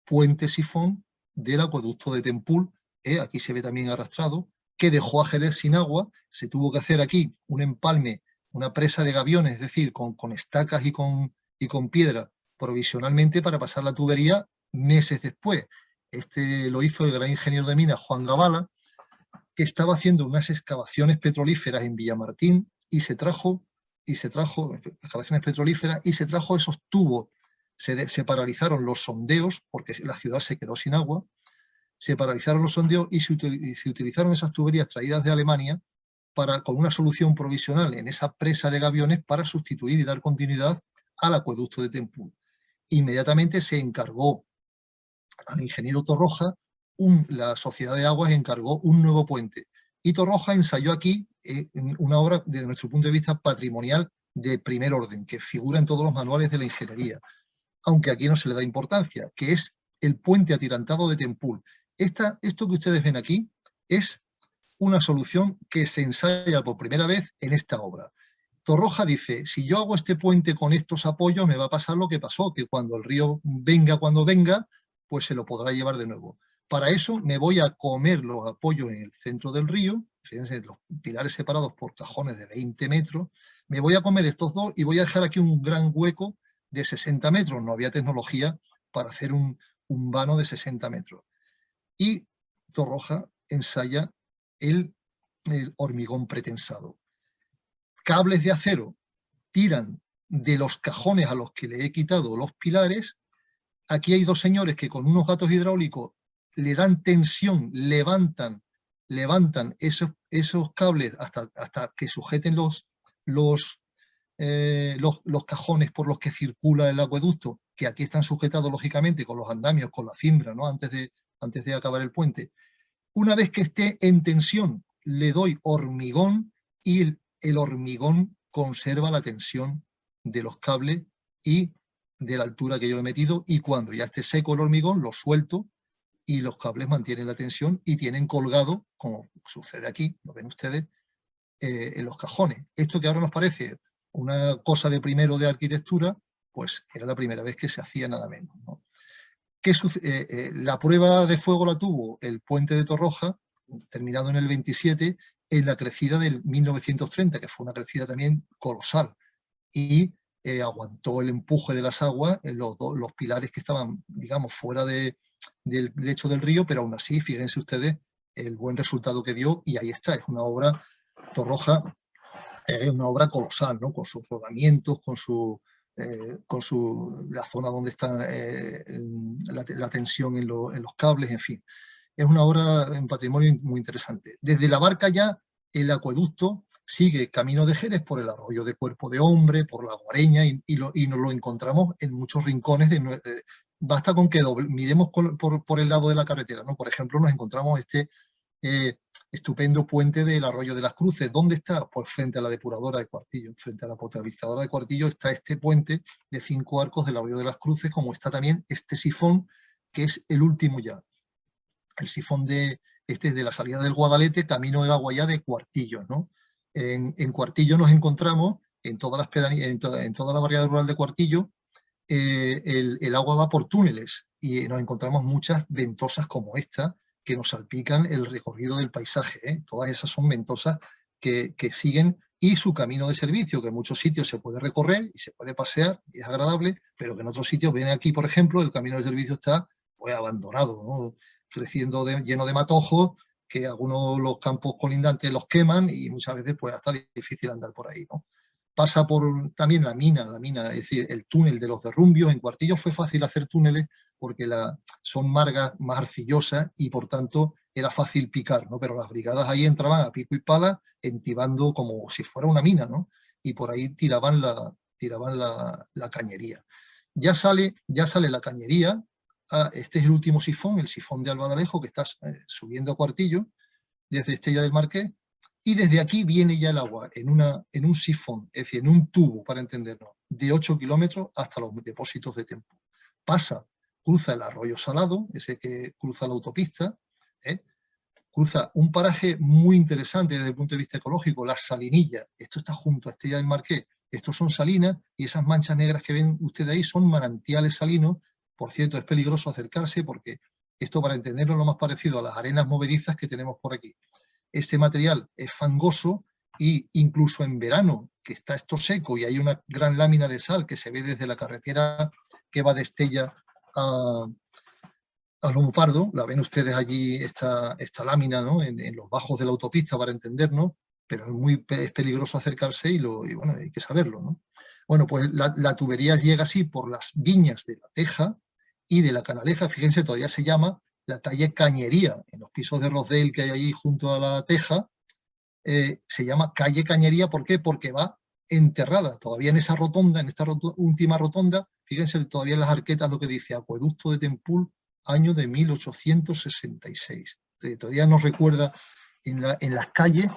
puente sifón del acueducto de Tempul, aquí se ve también arrastrado, que dejó a Jerez sin agua. Se tuvo que hacer aquí un empalme, una presa de gaviones, es decir, con estacas y con piedra provisionalmente para pasar la tubería meses después. Lo hizo el gran ingeniero de minas Juan Gabala, que estaba haciendo unas excavaciones petrolíferas en Villamartín y se trajo excavaciones petrolíferas y se trajo esos tubos. Se paralizaron los sondeos porque la ciudad se quedó sin agua, se paralizaron los sondeos y se utilizaron esas tuberías traídas de Alemania con una solución provisional en esa presa de Gaviones para sustituir y dar continuidad al acueducto de Tempul. Inmediatamente se encargó al ingeniero Torroja, la Sociedad de Aguas encargó un nuevo puente. Y Torroja ensayó aquí una obra, desde nuestro punto de vista, patrimonial de primer orden, que figura en todos los manuales de la ingeniería, aunque aquí no se le da importancia, que es el puente atirantado de Tempul. Esto que ustedes ven aquí es una solución que se ensaya por primera vez en esta obra. Torroja dice, si yo hago este puente con estos apoyos, me va a pasar lo que pasó, que cuando el río venga cuando venga, pues se lo podrá llevar de nuevo. Para eso me voy a comer los apoyos en el centro del río, fíjense, los pilares separados por cajones de 20 metros, me voy a comer estos dos y voy a dejar aquí un gran hueco de 60 metros. No había tecnología para hacer un vano de 60 metros. Y Torroja ensaya el hormigón pretensado. Cables de acero tiran de los cajones a los que le he quitado los pilares. Aquí hay dos señores que con unos gatos hidráulicos le dan tensión, levantan esos cables hasta que sujeten los cajones por los que circula el acueducto, que aquí están sujetados lógicamente con los andamios, con la cimbra, ¿no? antes de acabar el puente. Una vez que esté en tensión, le doy hormigón y el hormigón conserva la tensión de los cables y de la altura que yo he metido, y cuando ya esté seco el hormigón lo suelto y los cables mantienen la tensión y tienen colgado, como sucede aquí, lo ven ustedes, en los cajones. Esto que ahora nos parece una cosa de primero de arquitectura, pues era la primera vez que se hacía, nada menos, ¿no? La prueba de fuego la tuvo el puente de Torroja, terminado en el 27, en la crecida del 1930, que fue una crecida también colosal, y aguantó el empuje de las aguas en los pilares que estaban, digamos, fuera del lecho del río, pero aún así, fíjense ustedes el buen resultado que dio, y ahí está, es una obra, Torroja, es una obra colosal, ¿no? Con sus rodamientos, con la zona donde está la tensión en los cables, en fin. Es una obra en patrimonio muy interesante. Desde la barca ya, el acueducto sigue camino de Jerez por el arroyo de Cuerpo de Hombre, por la Guareña, y nos lo encontramos en muchos rincones. Basta con que miremos por el lado de la carretera, ¿no? Por ejemplo, nos encontramos este estupendo puente del Arroyo de las Cruces. ¿Dónde está? Pues frente a la depuradora de Cuartillo, frente a la potabilizadora de Cuartillo está este puente de 5 arcos del Arroyo de las Cruces, como está también este sifón, que es el último ya. El sifón de la salida del Guadalete, camino del agua ya de Cuartillo, ¿no? En Cuartillo nos encontramos, en todas las pedanías, en toda la variedad rural de Cuartillo, el agua va por túneles y nos encontramos muchas ventosas como esta, que nos salpican el recorrido del paisaje, ¿eh? Todas esas son ventosas que siguen, y su camino de servicio, que en muchos sitios se puede recorrer y se puede pasear y es agradable, pero que en otros sitios, ven aquí por ejemplo, el camino de servicio está pues abandonado, ¿no? Creciendo lleno de matojos, que algunos los campos colindantes los queman y muchas veces pues hasta difícil andar por ahí, ¿no? Pasa por también la mina, es decir, el túnel de los derrumbios. En Cuartillo fue fácil hacer túneles porque son margas más arcillosas y por tanto era fácil picar, ¿no? Pero las brigadas ahí entraban a pico y pala, entibando como si fuera una mina, ¿no? Y por ahí tiraban la cañería. Ya sale la cañería. Este es el último sifón, el sifón de Albadalejo, que está subiendo a Cuartillo desde Estella del Marqués. Y desde aquí viene ya el agua en un sifón, es decir, en un tubo, para entendernos, de 8 kilómetros hasta los depósitos de Tempul. Cruza el arroyo Salado, ese que cruza la autopista, cruza un paraje muy interesante desde el punto de vista ecológico, las Salinillas. Esto está junto a Estella del Marqués. Estos son salinas y esas manchas negras que ven ustedes ahí son manantiales salinos. Por cierto, es peligroso acercarse porque esto, para entenderlo, es lo más parecido a las arenas movedizas que tenemos por aquí. Este material es fangoso e incluso en verano, que está esto seco y hay una gran lámina de sal que se ve desde la carretera que va de Estella a lomo pardo. La ven ustedes allí, esta lámina, ¿no? En los bajos de la autopista, para entendernos, pero es peligroso acercarse y bueno, hay que saberlo, ¿no? Bueno, pues la tubería llega así por las viñas de la Teja y de la Canaleja. Fíjense, todavía se llama la calle Cañería, en los pisos de Rosedale que hay ahí junto a la Teja, se llama calle Cañería. ¿Por qué? Porque va enterrada todavía en esa rotonda, en esta última rotonda. Fíjense todavía en las arquetas lo que dice: Acueducto de Tempul, año de 1866. Todavía nos recuerda en las calles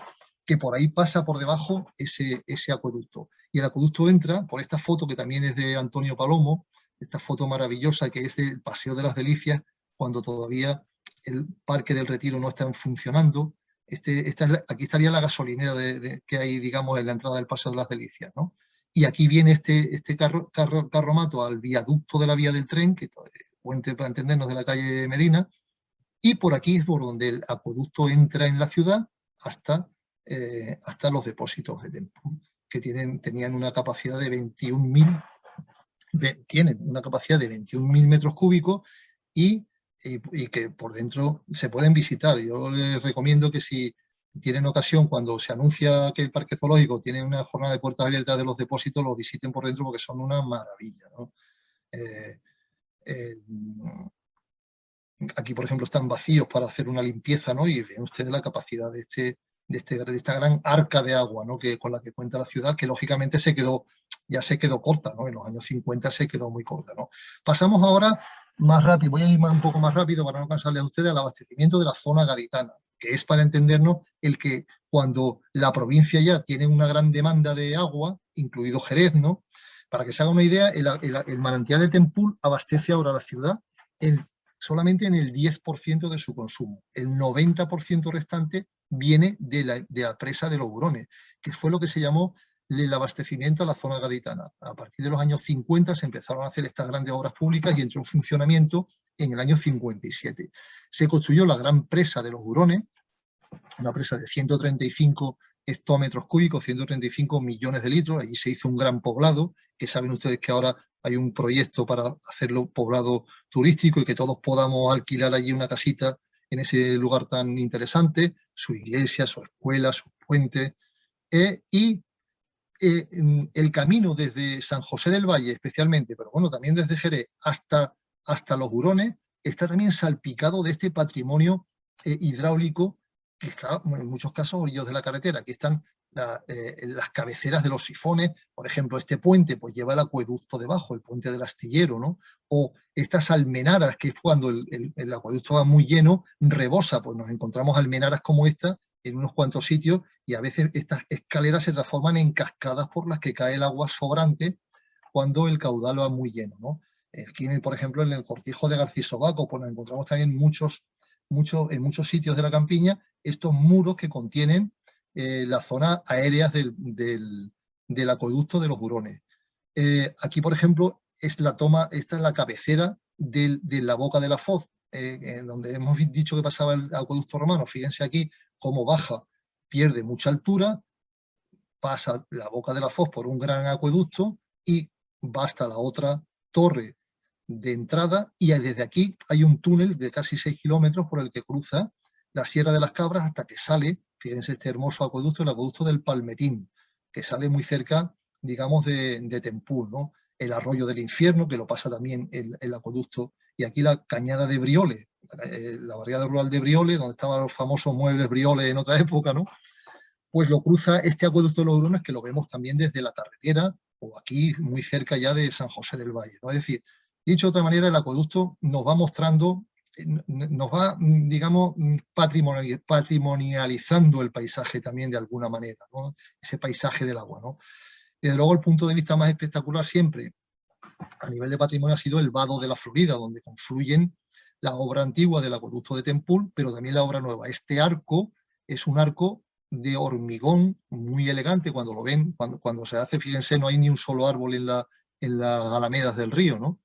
que por ahí pasa por debajo ese acueducto. Y el acueducto entra por esta foto, que también es de Antonio Palomo, esta foto maravillosa que es del Paseo de las Delicias, cuando todavía el Parque del Retiro no está funcionando. Aquí estaría la gasolinera que hay, digamos, en la entrada del Paseo de las Delicias, ¿no? Y aquí viene este carromato al viaducto de la vía del tren, que puente, para entendernos, de la calle Medina, y por aquí es por donde el acueducto entra en la ciudad hasta los depósitos de Tempul, que tenían una capacidad de 21.000 metros cúbicos y que por dentro se pueden visitar. Yo les recomiendo que, si tienen ocasión, cuando se anuncia que el Parque Zoológico tiene una jornada de puertas abiertas de los depósitos, lo visiten por dentro, porque son una maravilla, ¿no? Aquí, por ejemplo, están vacíos para hacer una limpieza, ¿no? Y ven ustedes la capacidad de esta gran arca de agua, ¿no? Con la que cuenta la ciudad, que lógicamente ya se quedó corta, ¿no? En los años 50 se quedó muy corta, ¿no? Pasamos ahora más rápido, voy a ir un poco más rápido para no cansarle a ustedes, al abastecimiento de la zona gaditana, que es, para entendernos, el que cuando la provincia ya tiene una gran demanda de agua, incluido Jerez, ¿no? Para que se haga una idea, el manantial de Tempul abastece ahora a la ciudad solamente en el 10% de su consumo. El 90% restante viene de la presa de los Hurones, que fue lo que se llamó el abastecimiento a la zona gaditana. A partir de los años 50 se empezaron a hacer estas grandes obras públicas y entró en funcionamiento en el año 57. Se construyó la gran presa de los Hurones, una presa de 135 hectómetros cúbicos, 135 millones de litros. Allí se hizo un gran poblado, que saben ustedes que ahora hay un proyecto para hacerlo poblado turístico y que todos podamos alquilar allí una casita en ese lugar tan interesante, su iglesia, su escuela, sus puentes. El camino desde San José del Valle especialmente, pero bueno, también desde Jerez hasta los Hurones, está también salpicado de este patrimonio hidráulico, que está en muchos casos orillos de la carretera. Aquí están las cabeceras de los sifones. Por ejemplo, este puente pues lleva el acueducto debajo, el puente del Astillero, ¿no? O estas almenaras, que es cuando el acueducto va muy lleno, rebosa, pues nos encontramos almenaras como esta en unos cuantos sitios, y a veces estas escaleras se transforman en cascadas por las que cae el agua sobrante cuando el caudal va muy lleno, ¿no? Aquí, por ejemplo, en el cortijo de Garcisobaco, pues nos encontramos también en muchos sitios de la campiña estos muros que contienen las zonas aéreas del acueducto de los Hurones. Aquí, por ejemplo, esta es la cabecera de la boca de la Foz, donde hemos dicho que pasaba el acueducto romano. Fíjense aquí cómo baja, pierde mucha altura, pasa la boca de la Foz por un gran acueducto y va hasta la otra torre de entrada, y desde aquí hay un túnel de casi 6 kilómetros por el que cruza la Sierra de las Cabras hasta que sale, fíjense este hermoso acueducto, el acueducto del Palmetín, que sale muy cerca, digamos, de Tempul, ¿no? El arroyo del Infierno, que lo pasa también el acueducto, y aquí la cañada de Brioles, la barriada rural de Brioles, donde estaban los famosos muebles Brioles en otra época, ¿no? Pues lo cruza este acueducto de los Hurones, que lo vemos también desde la carretera, o aquí muy cerca ya de San José del Valle, ¿no? Es decir, dicho de otra manera, el acueducto nos va mostrando, nos va, digamos, patrimonializando el paisaje también de alguna manera, ¿no? Ese paisaje del agua, ¿no? Desde luego, el punto de vista más espectacular siempre, a nivel de patrimonio, ha sido el Vado de la Florida, donde confluyen la obra antigua del acueducto de Tempul, pero también la obra nueva. Este arco es un arco de hormigón muy elegante. Cuando lo ven, cuando se hace, fíjense, no hay ni un solo árbol en las alamedas del río, ¿no?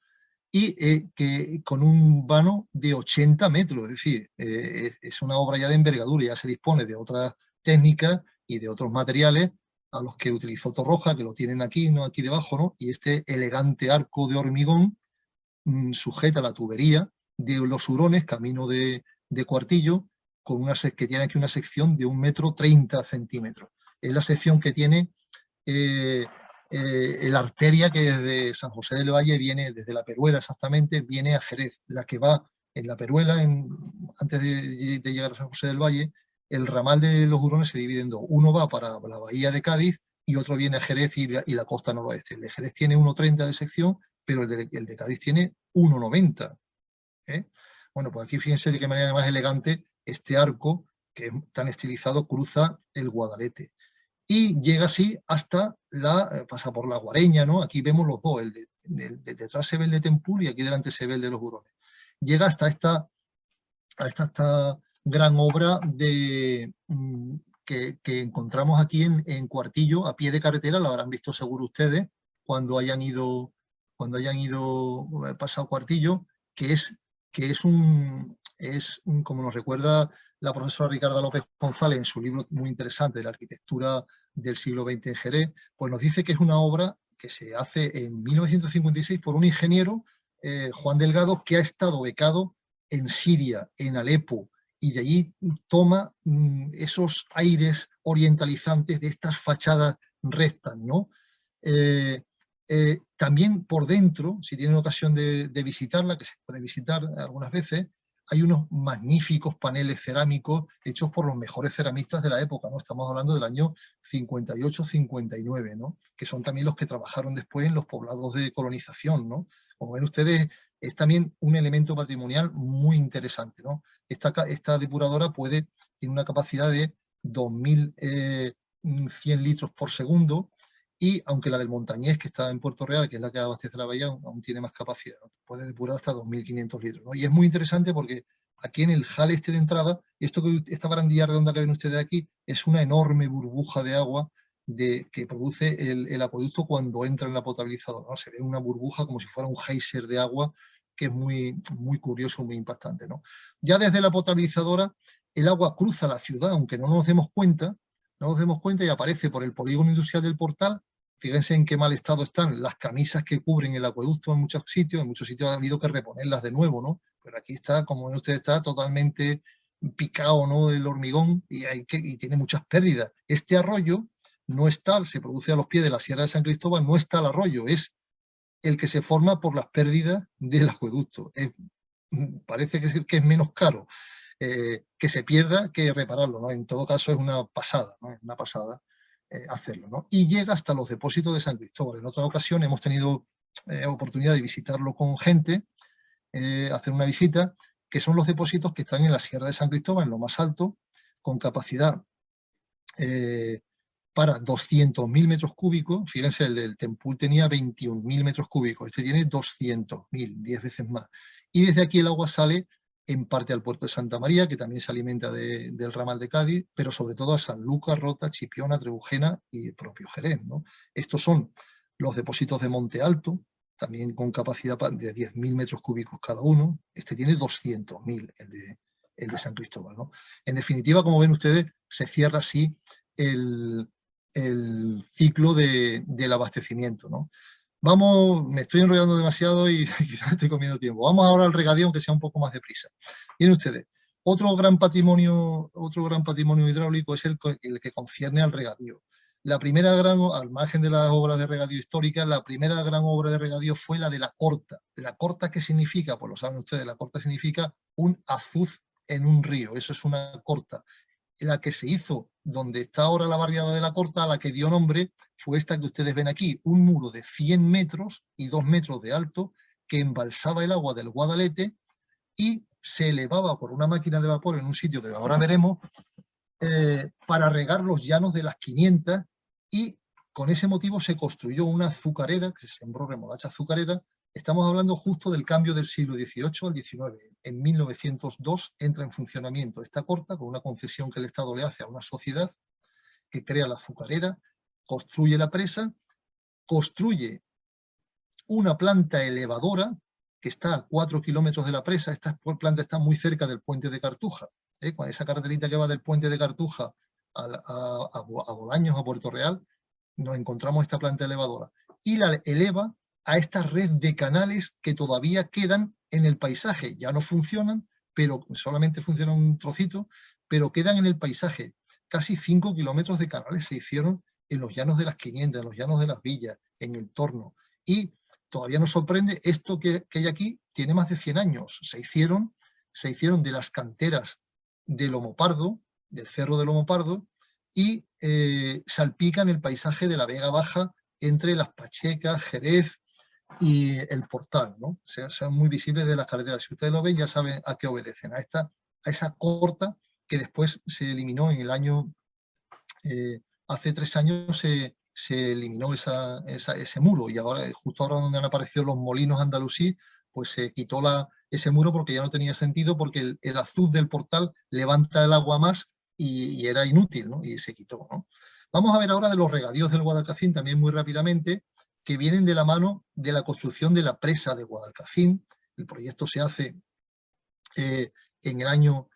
Y que con un vano de 80 metros, es decir, es una obra ya de envergadura, ya se dispone de otras técnicas y de otros materiales a los que utilizó Torroja, que lo tienen aquí, ¿no? Aquí debajo, ¿no? Y este elegante arco de hormigón sujeta la tubería de los hurones, camino de Cuartillo, con que tiene aquí una sección de 1,30 m. Es la sección que tiene la arteria que desde San José del Valle viene, desde La Peruela exactamente, viene a Jerez. La que va en La Peruela, antes de llegar a San José del Valle, el ramal de los hurones se divide en dos. Uno va para la bahía de Cádiz y otro viene a Jerez y la costa noroeste. El de Jerez tiene 1,30 de sección, pero el de Cádiz tiene 1,90. Bueno, pues aquí fíjense de qué manera más elegante este arco, que es tan estilizado, cruza el Guadalete. Y llega así hasta pasa por la Guareña, ¿no? Aquí vemos los dos, detrás se ve el de Tempul y aquí delante se ve el de los hurones. Llega hasta esta gran obra que encontramos aquí en Cuartillo, a pie de carretera, lo habrán visto seguro ustedes cuando hayan ido pasado Cuartillo, que es como nos recuerda la profesora Ricarda López González en su libro muy interesante de la arquitectura del siglo XX en Jerez, pues nos dice que es una obra que se hace en 1956 por un ingeniero, Juan Delgado, que ha estado becado en Siria, en Alepo, y de allí toma esos aires orientalizantes de estas fachadas rectas, ¿no? También por dentro, si tienen ocasión de visitarla, que se puede visitar algunas veces, hay unos magníficos paneles cerámicos hechos por los mejores ceramistas de la época, ¿no? Estamos hablando del año 58-59, ¿no? Que son también los que trabajaron después en los poblados de colonización, ¿no? Como ven ustedes, es también un elemento patrimonial muy interesante, ¿no? Esta depuradora tiene una capacidad de 2.100 litros por segundo, y aunque la del Montañés, que está en Puerto Real, que es la que abastece la bahía, aún tiene más capacidad, ¿no? Puede depurar hasta 2.500 litros, ¿no? Y es muy interesante porque aquí en el hall este de entrada, esta barandilla redonda que ven ustedes aquí, es una enorme burbuja de agua que produce el acueducto cuando entra en la potabilizadora, ¿no? Se ve una burbuja como si fuera un geyser de agua, que es muy, muy curioso, muy impactante, ¿no? Ya desde la potabilizadora, el agua cruza la ciudad, aunque no nos demos cuenta, y aparece por el polígono industrial del Portal. Fíjense en qué mal estado están las camisas que cubren el acueducto en muchos sitios ha habido que reponerlas de nuevo, ¿no? Pero aquí está, como ven ustedes, está totalmente picado, ¿no? El hormigón y tiene muchas pérdidas. Este arroyo no es tal, se produce a los pies de la Sierra de San Cristóbal, no está el arroyo, es el que se forma por las pérdidas del acueducto. Parece que es menos caro que se pierda que repararlo, ¿no? En todo caso es una pasada, ¿no? Es una pasada hacerlo, ¿no? Y llega hasta los depósitos de San Cristóbal. En otra ocasión hemos tenido oportunidad de visitarlo con gente, hacer una visita, que son los depósitos que están en la Sierra de San Cristóbal, en lo más alto, con capacidad para 200.000 metros cúbicos. Fíjense, el del Tempul tenía 21.000 metros cúbicos, este tiene 200.000, 10 veces más. Y desde aquí el agua sale en parte al puerto de Santa María, que también se alimenta del ramal de Cádiz, pero sobre todo a Sanlúcar, Rota, Chipiona, Trebujena y el propio Jerez, ¿no? Estos son los depósitos de Monte Alto, también con capacidad de 10.000 metros cúbicos cada uno. Este tiene 200.000, el de San Cristóbal, ¿no? En definitiva, como ven ustedes, se cierra así el ciclo del abastecimiento, ¿no? Vamos, me estoy enrollando demasiado y quizás estoy comiendo tiempo. Vamos ahora al regadío, aunque sea un poco más deprisa. Miren ustedes, otro gran patrimonio hidráulico es el que concierne al regadío. Al margen de las obras de regadío históricas, la primera gran obra de regadío fue la de la Corta. ¿La Corta qué significa? Pues lo saben ustedes, la Corta significa un azuz en un río, eso es una corta. La que se hizo donde está ahora la barriada de la Corta, a la que dio nombre, fue esta que ustedes ven aquí, un muro de 100 metros y 2 metros de alto que embalsaba el agua del Guadalete y se elevaba por una máquina de vapor en un sitio que ahora veremos para regar los llanos de las 500, y con ese motivo se construyó una azucarera, que se sembró remolacha azucarera. Estamos hablando justo del cambio del siglo XVIII al XIX. En 1902 entra en funcionamiento esta Corta con una concesión que el Estado le hace a una sociedad que crea la azucarera, construye la presa, construye una planta elevadora que está a 4 kilómetros de la presa. Esta planta está muy cerca del puente de Cartuja. Con esa carreterita que va del puente de Cartuja a Bolaños, a Puerto Real, nos encontramos esta planta elevadora. Y la eleva a esta red de canales que todavía quedan en el paisaje. Ya no funcionan, pero solamente funciona un trocito, pero quedan en el paisaje. Casi 5 kilómetros de canales se hicieron en los llanos de las 500, en los llanos de las villas, en el Torno. Y todavía nos sorprende, esto que hay aquí tiene más de 100 años. Se hicieron de las canteras de Lomo Pardo, del Cerro de Lomo Pardo, y salpican el paisaje de la Vega Baja entre Las Pachecas, Jerez y el Portal, ¿no? O sea, son muy visibles de las carreteras. Si ustedes lo ven, ya saben a qué obedecen, a esa corta que después se eliminó en el año, hace 3 años se eliminó ese muro, y ahora, justo ahora donde han aparecido los molinos andalusí, pues se quitó ese muro porque ya no tenía sentido, porque el azul del Portal levanta el agua más y era inútil, ¿no? Y se quitó, ¿no? Vamos a ver ahora de los regadíos del Guadalcacín, también muy rápidamente, que vienen de la mano de la construcción de la presa de Guadalcacín. El proyecto se hace en el año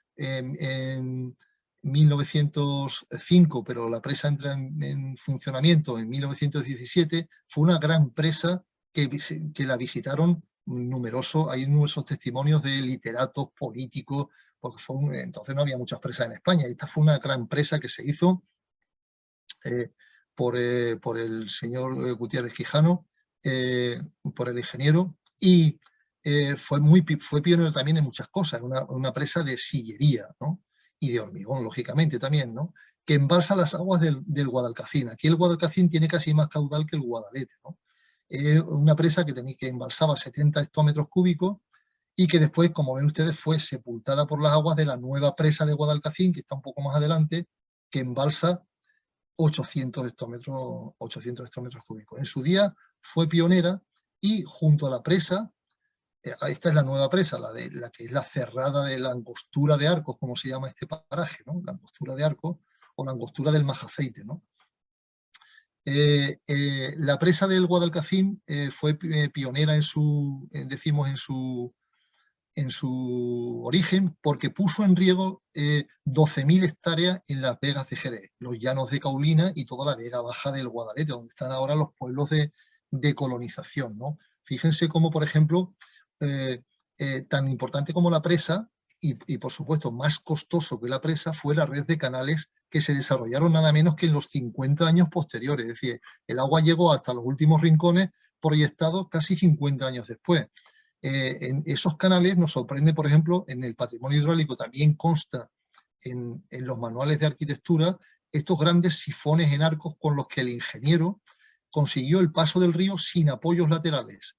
1905, pero la presa entra en funcionamiento en 1917. Fue una gran presa que la visitaron hay numerosos testimonios de literatos, políticos, porque entonces no había muchas presas en España. Esta fue una gran presa que se hizo por el señor Gutiérrez Quijano, por el ingeniero, y fue pionero también en muchas cosas, una presa de sillería, ¿no? Y de hormigón, lógicamente, también, ¿no? Que embalsa las aguas del Guadalcacín. Aquí el Guadalcacín tiene casi más caudal que el Guadalete, ¿no? Una presa que embalsaba 70 hectómetros cúbicos y que después, como ven ustedes, fue sepultada por las aguas de la nueva presa de Guadalcacín, que está un poco más adelante, que embalsa 800 hectómetros cúbicos. En su día fue pionera y junto a la presa, esta es la nueva presa, la que es la cerrada de la Angostura de Arcos, como se llama este paraje, ¿no? La Angostura de Arcos o la Angostura del Majaceite, ¿no? La presa del Guadalcacín fue pionera decimos, en su origen, porque puso en riego 12.000 hectáreas en las vegas de Jerez, los llanos de Caulina y toda la vega baja del Guadalete, donde están ahora los pueblos de colonización, ¿no? Fíjense cómo, por ejemplo, tan importante como la presa, y por supuesto más costoso que la presa, fue la red de canales que se desarrollaron nada menos que en los 50 años posteriores. Es decir, el agua llegó hasta los últimos rincones proyectados casi 50 años después. En esos canales nos sorprende, por ejemplo, en el patrimonio hidráulico también consta en los manuales de arquitectura estos grandes sifones en arcos con los que el ingeniero consiguió el paso del río sin apoyos laterales.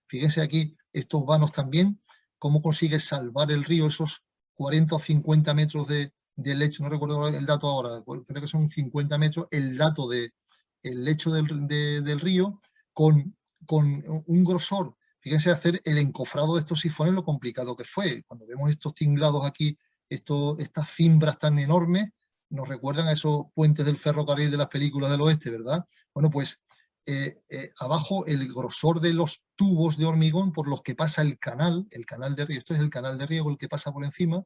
Fíjense aquí estos vanos también, cómo consigue salvar el río, esos 40 o 50 metros de lecho, no recuerdo el dato ahora, creo que son 50 metros, el lecho del río con un grosor. Fíjense hacer el encofrado de estos sifones, lo complicado que fue. Cuando vemos estos tinglados aquí, estas cimbras tan enormes, nos recuerdan a esos puentes del ferrocarril de las películas del oeste, ¿verdad? Bueno, pues abajo el grosor de los tubos de hormigón por los que pasa el canal de riego, esto es el canal de riego, el que pasa por encima,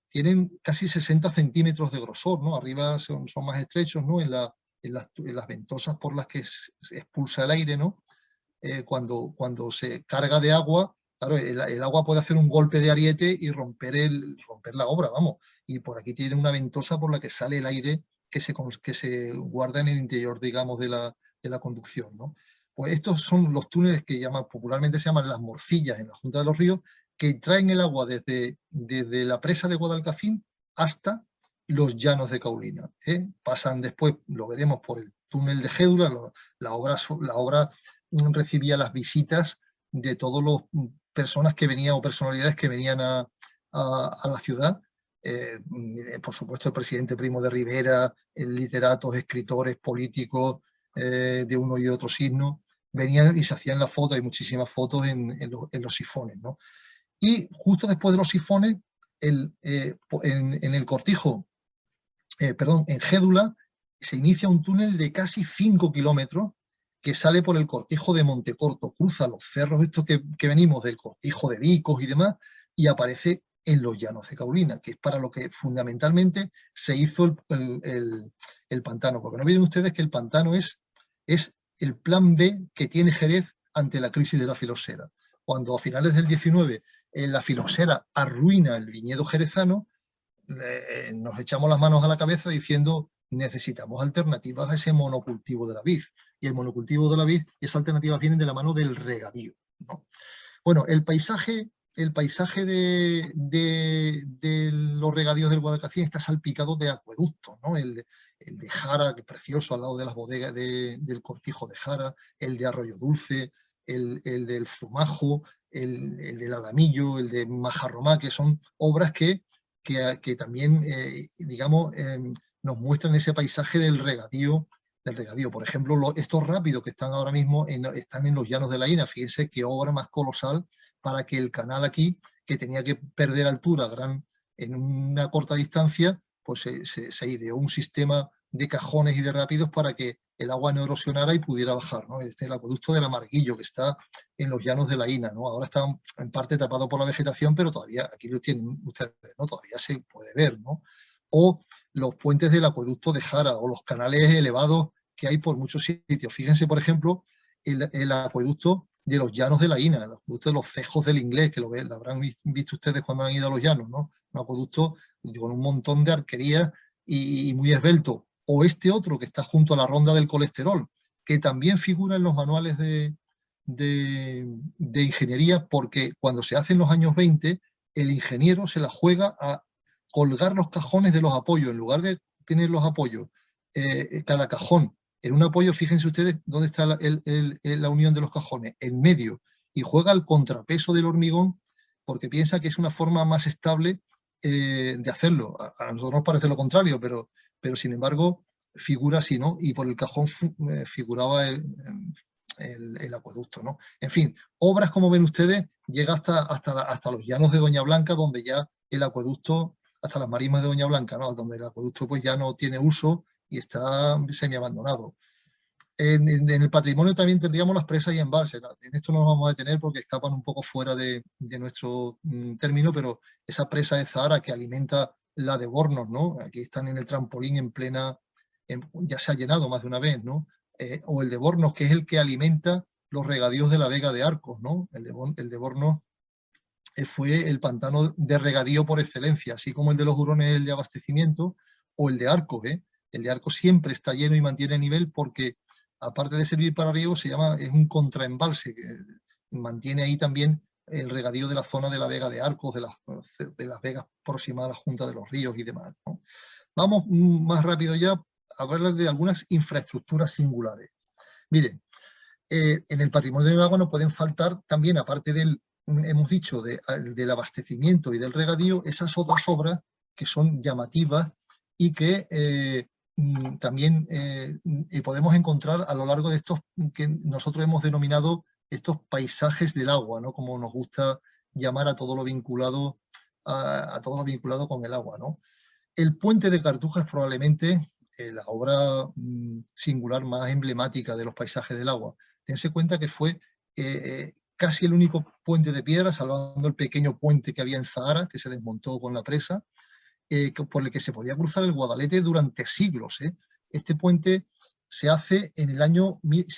tienen casi 60 centímetros de grosor, ¿no? Arriba son más estrechos, ¿no? En las ventosas por las que se expulsa el aire, ¿no? Cuando se carga de agua, claro, el agua puede hacer un golpe de ariete y romper la obra, vamos. Y por aquí tiene una ventosa por la que sale el aire que se guarda en el interior, digamos, de la conducción, ¿no? Pues estos son los túneles que popularmente se llaman las morcillas en la Junta de los Ríos, que traen el agua desde la presa de Guadalcacín hasta los llanos de Caulina. Pasan después, lo veremos, por el túnel de Gédula, la obra recibía las visitas de todas las personas que venían o personalidades que venían a la ciudad. Por supuesto, el presidente Primo de Rivera, literatos, escritores, políticos de uno y otro signo, venían y se hacían las fotos, hay muchísimas fotos en los sifones, ¿no? Y justo después de los sifones, en el cortijo, en Gédula, se inicia un túnel de casi 5 kilómetros que sale por el cortijo de Montecorto, cruza los cerros estos que venimos del cortijo de Vicos y demás, y aparece en los llanos de Caulina, que es para lo que fundamentalmente se hizo el pantano. Porque no miren ustedes que el pantano es el plan B que tiene Jerez ante la crisis de la filosera. Cuando a finales del 19 la filosera arruina el viñedo jerezano, nos echamos las manos a la cabeza diciendo necesitamos alternativas a ese monocultivo de la vid. Y el monocultivo de la vid, esas alternativas vienen de la mano del regadío, ¿no? Bueno, el paisaje de los regadíos del Guadalquivir está salpicado de acueductos, ¿no? El de Jara, que es precioso, al lado de las bodegas del Cortijo de Jara, el de Arroyo Dulce, el del Zumajo, el del Alamillo, el de Majarromá, que son obras que también, digamos, nos muestran ese paisaje del regadío. Por ejemplo, estos rápidos que están ahora mismo están en los llanos de la Ina. Fíjense qué obra más colosal para que el canal aquí, que tenía que perder altura en una corta distancia, pues se ideó un sistema de cajones y de rápidos para que el agua no erosionara y pudiera bajar, ¿no? Este es el acueducto del Amarguillo, que está en los llanos de la Ina, ¿no? Ahora está en parte tapado por la vegetación, pero todavía, aquí lo tienen ustedes, ¿no? Todavía se puede ver, ¿no? O los puentes del acueducto de Jara, o los canales elevados que hay por muchos sitios. Fíjense, por ejemplo, el acueducto de los llanos de la Ina, el acueducto de los Cejos del Inglés, que lo habrán visto ustedes cuando han ido a los llanos, ¿no? Un acueducto con un montón de arquerías y muy esbelto. O este otro que está junto a la ronda del colesterol, que también figura en los manuales de ingeniería, porque cuando se hace en los años 20, el ingeniero se la juega a colgar los cajones de los apoyos, en lugar de tener los apoyos, cada cajón en un apoyo. Fíjense ustedes dónde está la unión de los cajones, en medio, y juega el contrapeso del hormigón porque piensa que es una forma más estable de hacerlo. A nosotros nos parece lo contrario, pero sin embargo figura así, ¿no? Y por el cajón figuraba el acueducto, ¿no? En fin, obras, como ven ustedes, llega hasta los llanos de Doña Blanca, donde ya el acueducto, hasta las marismas de Doña Blanca, ¿no? Donde el acueducto pues ya no tiene uso y está semi-abandonado. En el patrimonio también tendríamos las presas y embalses. En esto no nos vamos a detener porque escapan un poco fuera de nuestro término, pero esa presa de Zahara que alimenta la de Bornos, ¿no? Aquí están en el trampolín en plena, ya se ha llenado más de una vez, ¿no? O el de Bornos, que es el que alimenta los regadíos de la Vega de Arcos, ¿no? El de Bornos fue el pantano de regadío por excelencia, así como el de los Hurones, el de abastecimiento, o el de Arcos, ¿eh? El de Arcos siempre está lleno y mantiene nivel porque, aparte de servir para riego, es un contraembalse, que mantiene ahí también el regadío de la zona de la Vega de Arcos, de las vegas próximas a la Junta de los Ríos y demás, ¿no? Vamos más rápido ya a hablar de algunas infraestructuras singulares. Miren, en el patrimonio del agua no pueden faltar también, aparte hemos dicho, del abastecimiento y del regadío, esas otras obras que son llamativas y que también podemos encontrar a lo largo de estos que nosotros hemos denominado estos paisajes del agua, ¿no? Como nos gusta llamar a todo lo vinculado con el agua, ¿no? El puente de Cartuja es probablemente la obra singular más emblemática de los paisajes del agua. Tense cuenta que fue casi el único puente de piedra, salvando el pequeño puente que había en Zahara, que se desmontó con la presa, por el que se podía cruzar el Guadalete durante siglos. Este puente se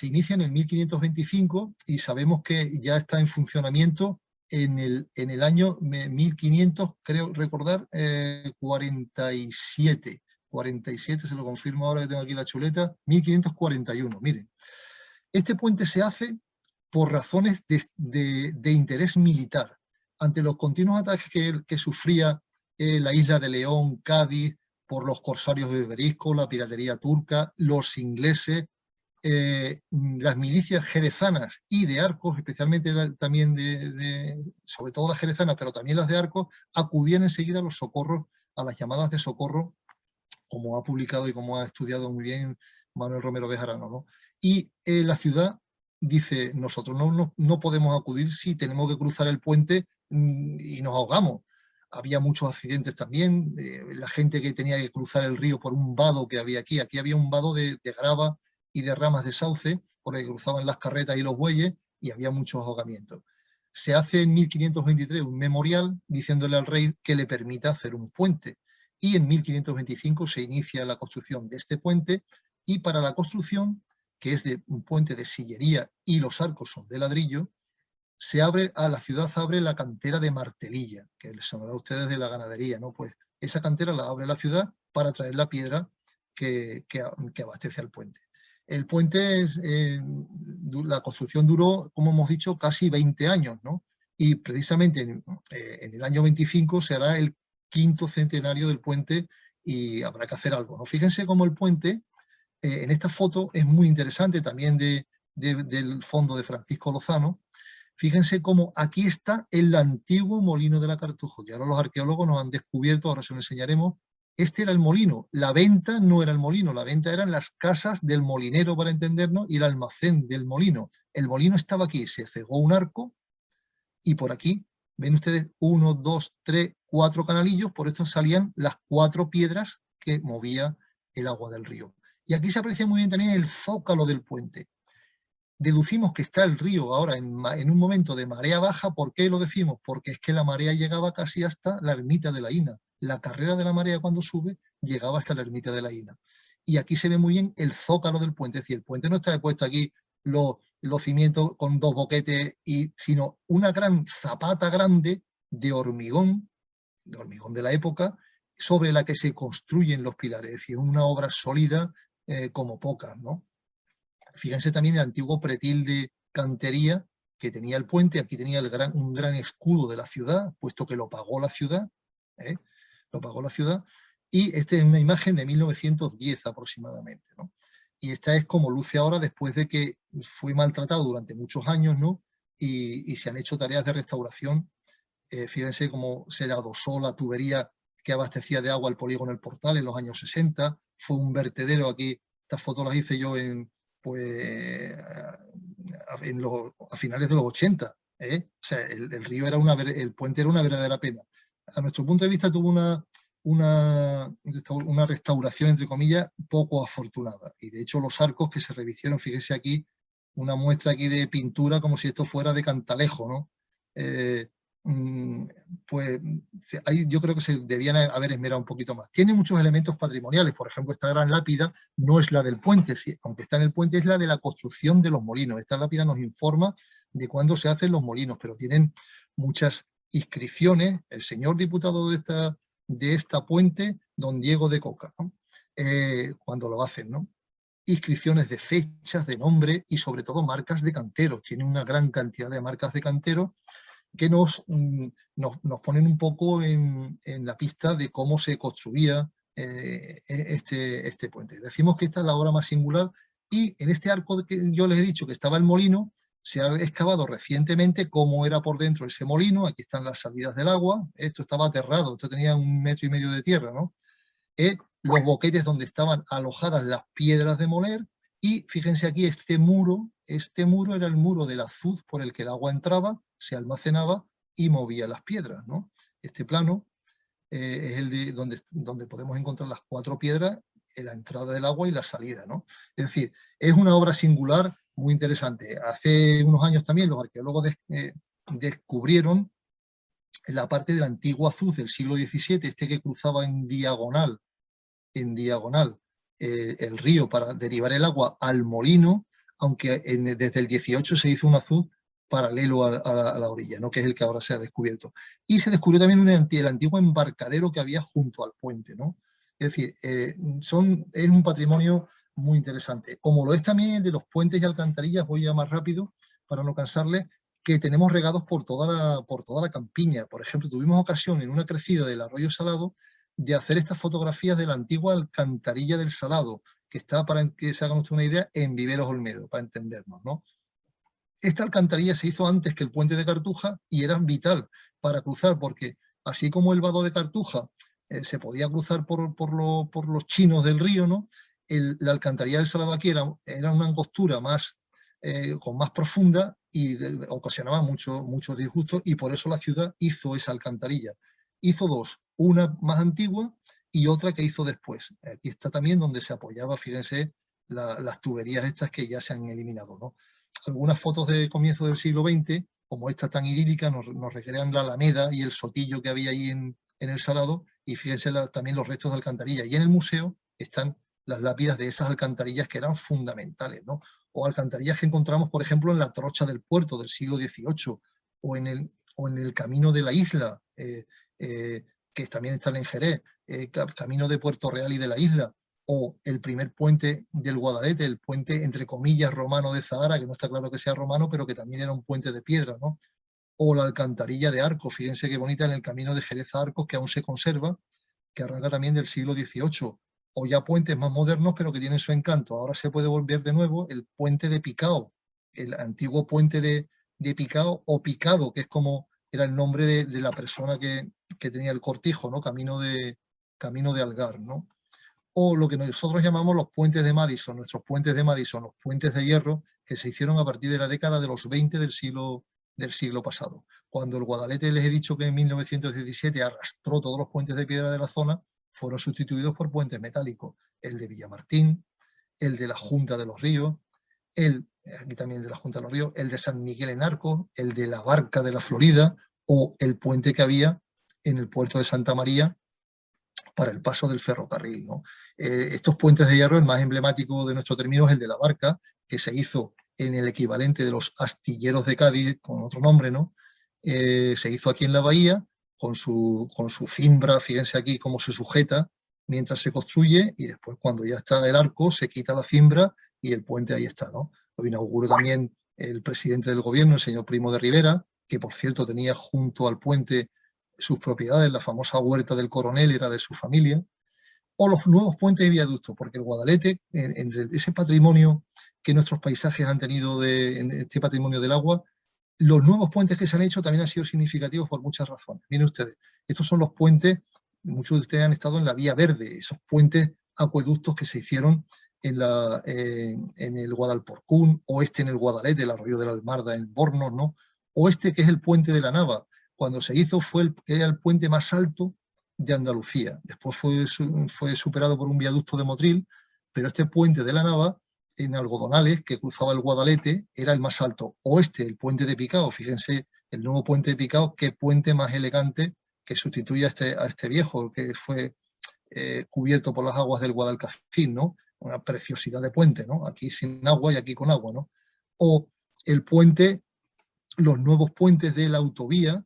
inicia en el 1525 y sabemos que ya está en funcionamiento en el año 1500, creo recordar, 47, se lo confirmo ahora que tengo aquí la chuleta, 1541, miren. Este puente se hace por razones de interés militar. Ante los continuos ataques que sufría la isla de León, Cádiz, por los corsarios berberiscos, la piratería turca, los ingleses, las milicias jerezanas y de Arcos, especialmente también sobre todo las jerezanas, pero también las de Arcos, acudían enseguida a los socorros, a las llamadas de socorro, como ha publicado y como ha estudiado muy bien Manuel Romero Bejarano, ¿no? Y la ciudad dice, nosotros no podemos acudir si tenemos que cruzar el puente y nos ahogamos. Había muchos accidentes también, la gente que tenía que cruzar el río por un vado que había aquí había un vado de grava y de ramas de sauce, por el que cruzaban las carretas y los bueyes, y había muchos ahogamientos. Se hace en 1523 un memorial diciéndole al rey que le permita hacer un puente, y en 1525 se inicia la construcción de este puente, y para la construcción que es de un puente de sillería y los arcos son de ladrillo, la ciudad abre la cantera de Martelilla, que les sonará a ustedes de la ganadería, ¿no? Pues esa cantera la abre la ciudad para traer la piedra que abastece al puente. El puente, la construcción duró, como hemos dicho, casi 20 años, ¿no? Y precisamente en el año 25 se hará el 5º centenario del puente y habrá que hacer algo, ¿no? Fíjense cómo el puente, en esta foto, es muy interesante también del fondo de Francisco Lozano. Fíjense cómo aquí está el antiguo molino de la Cartujo, que ahora los arqueólogos nos han descubierto, ahora se lo enseñaremos. Este era el molino, la venta no era el molino, la venta eran las casas del molinero, para entendernos, y el almacén del molino. El molino estaba aquí, se cegó un arco y por aquí, ven ustedes, 1, 2, 3, 4 canalillos, por esto salían las 4 piedras que movía el agua del río. Y aquí se aprecia muy bien también el zócalo del puente. Deducimos que está el río ahora en un momento de marea baja. ¿Por qué lo decimos? Porque es que la marea llegaba casi hasta la ermita de la Ina. La carrera de la marea cuando sube llegaba hasta la ermita de la Ina. Y aquí se ve muy bien el zócalo del puente. Es decir, el puente no está puesto aquí los cimientos con 2 boquetes, sino una gran zapata grande de hormigón de la época, sobre la que se construyen los pilares. Es decir, una obra sólida como pocas, ¿no? Fíjense también el antiguo pretil de cantería que tenía el puente. Aquí tenía un gran escudo de la ciudad, puesto que lo pagó la ciudad. Lo pagó la ciudad. Y esta es una imagen de 1910 aproximadamente, ¿no? Y esta es como luce ahora después de que fue maltratado durante muchos años, ¿no? Y se han hecho tareas de restauración. Fíjense cómo se adosó la tubería que abastecía de agua al polígono El Portal en los años 60. Fue un vertedero aquí. Estas fotos las hice yo a finales de los 80. O sea, el río era el puente era una verdadera pena. A nuestro punto de vista tuvo una restauración, entre comillas, poco afortunada. Y de hecho los arcos que se revistieron, fíjense aquí, una muestra aquí de pintura como si esto fuera de Cantalejo, ¿no? Pues yo creo que se debían haber esmerado un poquito más. Tiene muchos elementos patrimoniales. Por ejemplo, esta gran lápida no es la del puente, aunque está en el puente, es la de la construcción de los molinos. Esta lápida nos informa de cuándo se hacen los molinos, pero tienen muchas inscripciones. El señor diputado de esta puente, don Diego de Coca, ¿no? Cuando lo hacen, ¿no? Inscripciones de fechas, de nombre y sobre todo marcas de canteros. Tiene una gran cantidad de marcas de canteros que nos ponen un poco en la pista de cómo se construía este puente. Decimos que esta es la obra más singular, y en este arco que yo les he dicho que estaba el molino, se ha excavado recientemente cómo era por dentro ese molino. Aquí están las salidas del agua. Esto estaba aterrado, esto tenía 1,5 metros de tierra, ¿no? Los boquetes donde estaban alojadas las piedras de moler. Y fíjense aquí, este muro era el muro del azuz por el que el agua entraba, se almacenaba y movía las piedras, ¿no? Este plano es el de donde podemos encontrar las 4 piedras en la entrada del agua y la salida, ¿no? Es decir, es una obra singular muy interesante. Hace unos años también los arqueólogos descubrieron la parte del antiguo azuz del siglo XVII, este que cruzaba en diagonal el río para derivar el agua al molino, aunque desde el 18 se hizo un azud paralelo a la orilla, ¿no? Que es el que ahora se ha descubierto. Y se descubrió también el antiguo embarcadero que había junto al puente, ¿no? Es decir, es un patrimonio muy interesante. Como lo es también el de los puentes y alcantarillas, voy a más rápido para no cansarles, que tenemos regados por toda la campiña. Por ejemplo, tuvimos ocasión en una crecida del arroyo Salado de hacer estas fotografías de la antigua alcantarilla del Salado, que está, para que se hagan ustedes una idea, en Viveros Olmedo, para entendernos, ¿no? Esta alcantarilla se hizo antes que el puente de Cartuja y era vital para cruzar, porque así como el vado de Cartuja se podía cruzar por los chinos del río, ¿no? La alcantarilla del Salado aquí era una angostura con más profunda y ocasionaba muchos disgustos, y por eso la ciudad hizo esa alcantarilla. Hizo 2, una más antigua y otra que hizo después. Aquí está también donde se apoyaba, fíjense, las tuberías estas que ya se han eliminado, ¿no? Algunas fotos de comienzo del siglo XX, como esta tan idílica, nos recrean la alameda y el sotillo que había ahí en el Salado, y fíjense también los restos de alcantarilla. Y en el museo están las lápidas de esas alcantarillas que eran fundamentales, ¿no? O alcantarillas que encontramos, por ejemplo, en la Trocha del Puerto del siglo XVIII, o en el Camino de la Isla, que también está en Jerez, Camino de Puerto Real y de la Isla, o el primer puente del Guadalete, el puente, entre comillas, romano de Zahara, que no está claro que sea romano, pero que también era un puente de piedra, ¿no? O la alcantarilla de Arcos, fíjense qué bonita, en el camino de Jerez a Arcos, que aún se conserva, que arranca también del siglo XVIII, o ya puentes más modernos, pero que tienen su encanto. Ahora se puede volver de nuevo el puente de Picao, el antiguo puente de Picao, o Picado, que es como era el nombre de la persona que tenía el cortijo, ¿no? Camino de Algar, ¿no? O lo que nosotros llamamos los puentes de Madison, nuestros puentes de Madison, los puentes de hierro, que se hicieron a partir de la década de los 20 del siglo pasado. Cuando el Guadalete, les he dicho que en 1917 arrastró todos los puentes de piedra de la zona, fueron sustituidos por puentes metálicos. El de Villamartín, el de la Junta de los Ríos, aquí también de la Junta de los Ríos, el de San Miguel en Arcos, el de la Barca de la Florida, o el puente que había en el puerto de Santa María para el paso del ferrocarril, ¿no? Estos puentes de hierro, el más emblemático de nuestro término es el de la Barca, que se hizo en el equivalente de los astilleros de Cádiz, con otro nombre, ¿no? Se hizo aquí en la bahía, con su cimbra, fíjense aquí cómo se sujeta mientras se construye, y después cuando ya está el arco se quita la cimbra y el puente ahí está, ¿no? Lo inauguró también el presidente del gobierno, el señor Primo de Rivera, que por cierto tenía junto al puente sus propiedades, la famosa huerta del Coronel era de su familia, o los nuevos puentes y viaductos, porque el Guadalete, entre ese patrimonio que nuestros paisajes han tenido en este patrimonio del agua, los nuevos puentes que se han hecho también han sido significativos por muchas razones. Miren ustedes, estos son los puentes, muchos de ustedes han estado en la Vía Verde, esos puentes acueductos que se hicieron en el Guadalporcún, o en el Guadalete, el arroyo de la Almarda en Bornos, ¿no? O que es el puente de la Nava. Cuando se hizo era el puente más alto de Andalucía. Después fue superado por un viaducto de Motril, pero este puente de la Nava, en Algodonales, que cruzaba el Guadalete, era el más alto. O el puente de Picao, fíjense, el nuevo puente de Picao, qué puente más elegante que sustituye a este viejo, que fue cubierto por las aguas del Guadalcacín, ¿no? Una preciosidad de puente, ¿no? Aquí sin agua y aquí con agua, ¿no? O el puente, los nuevos puentes de la autovía,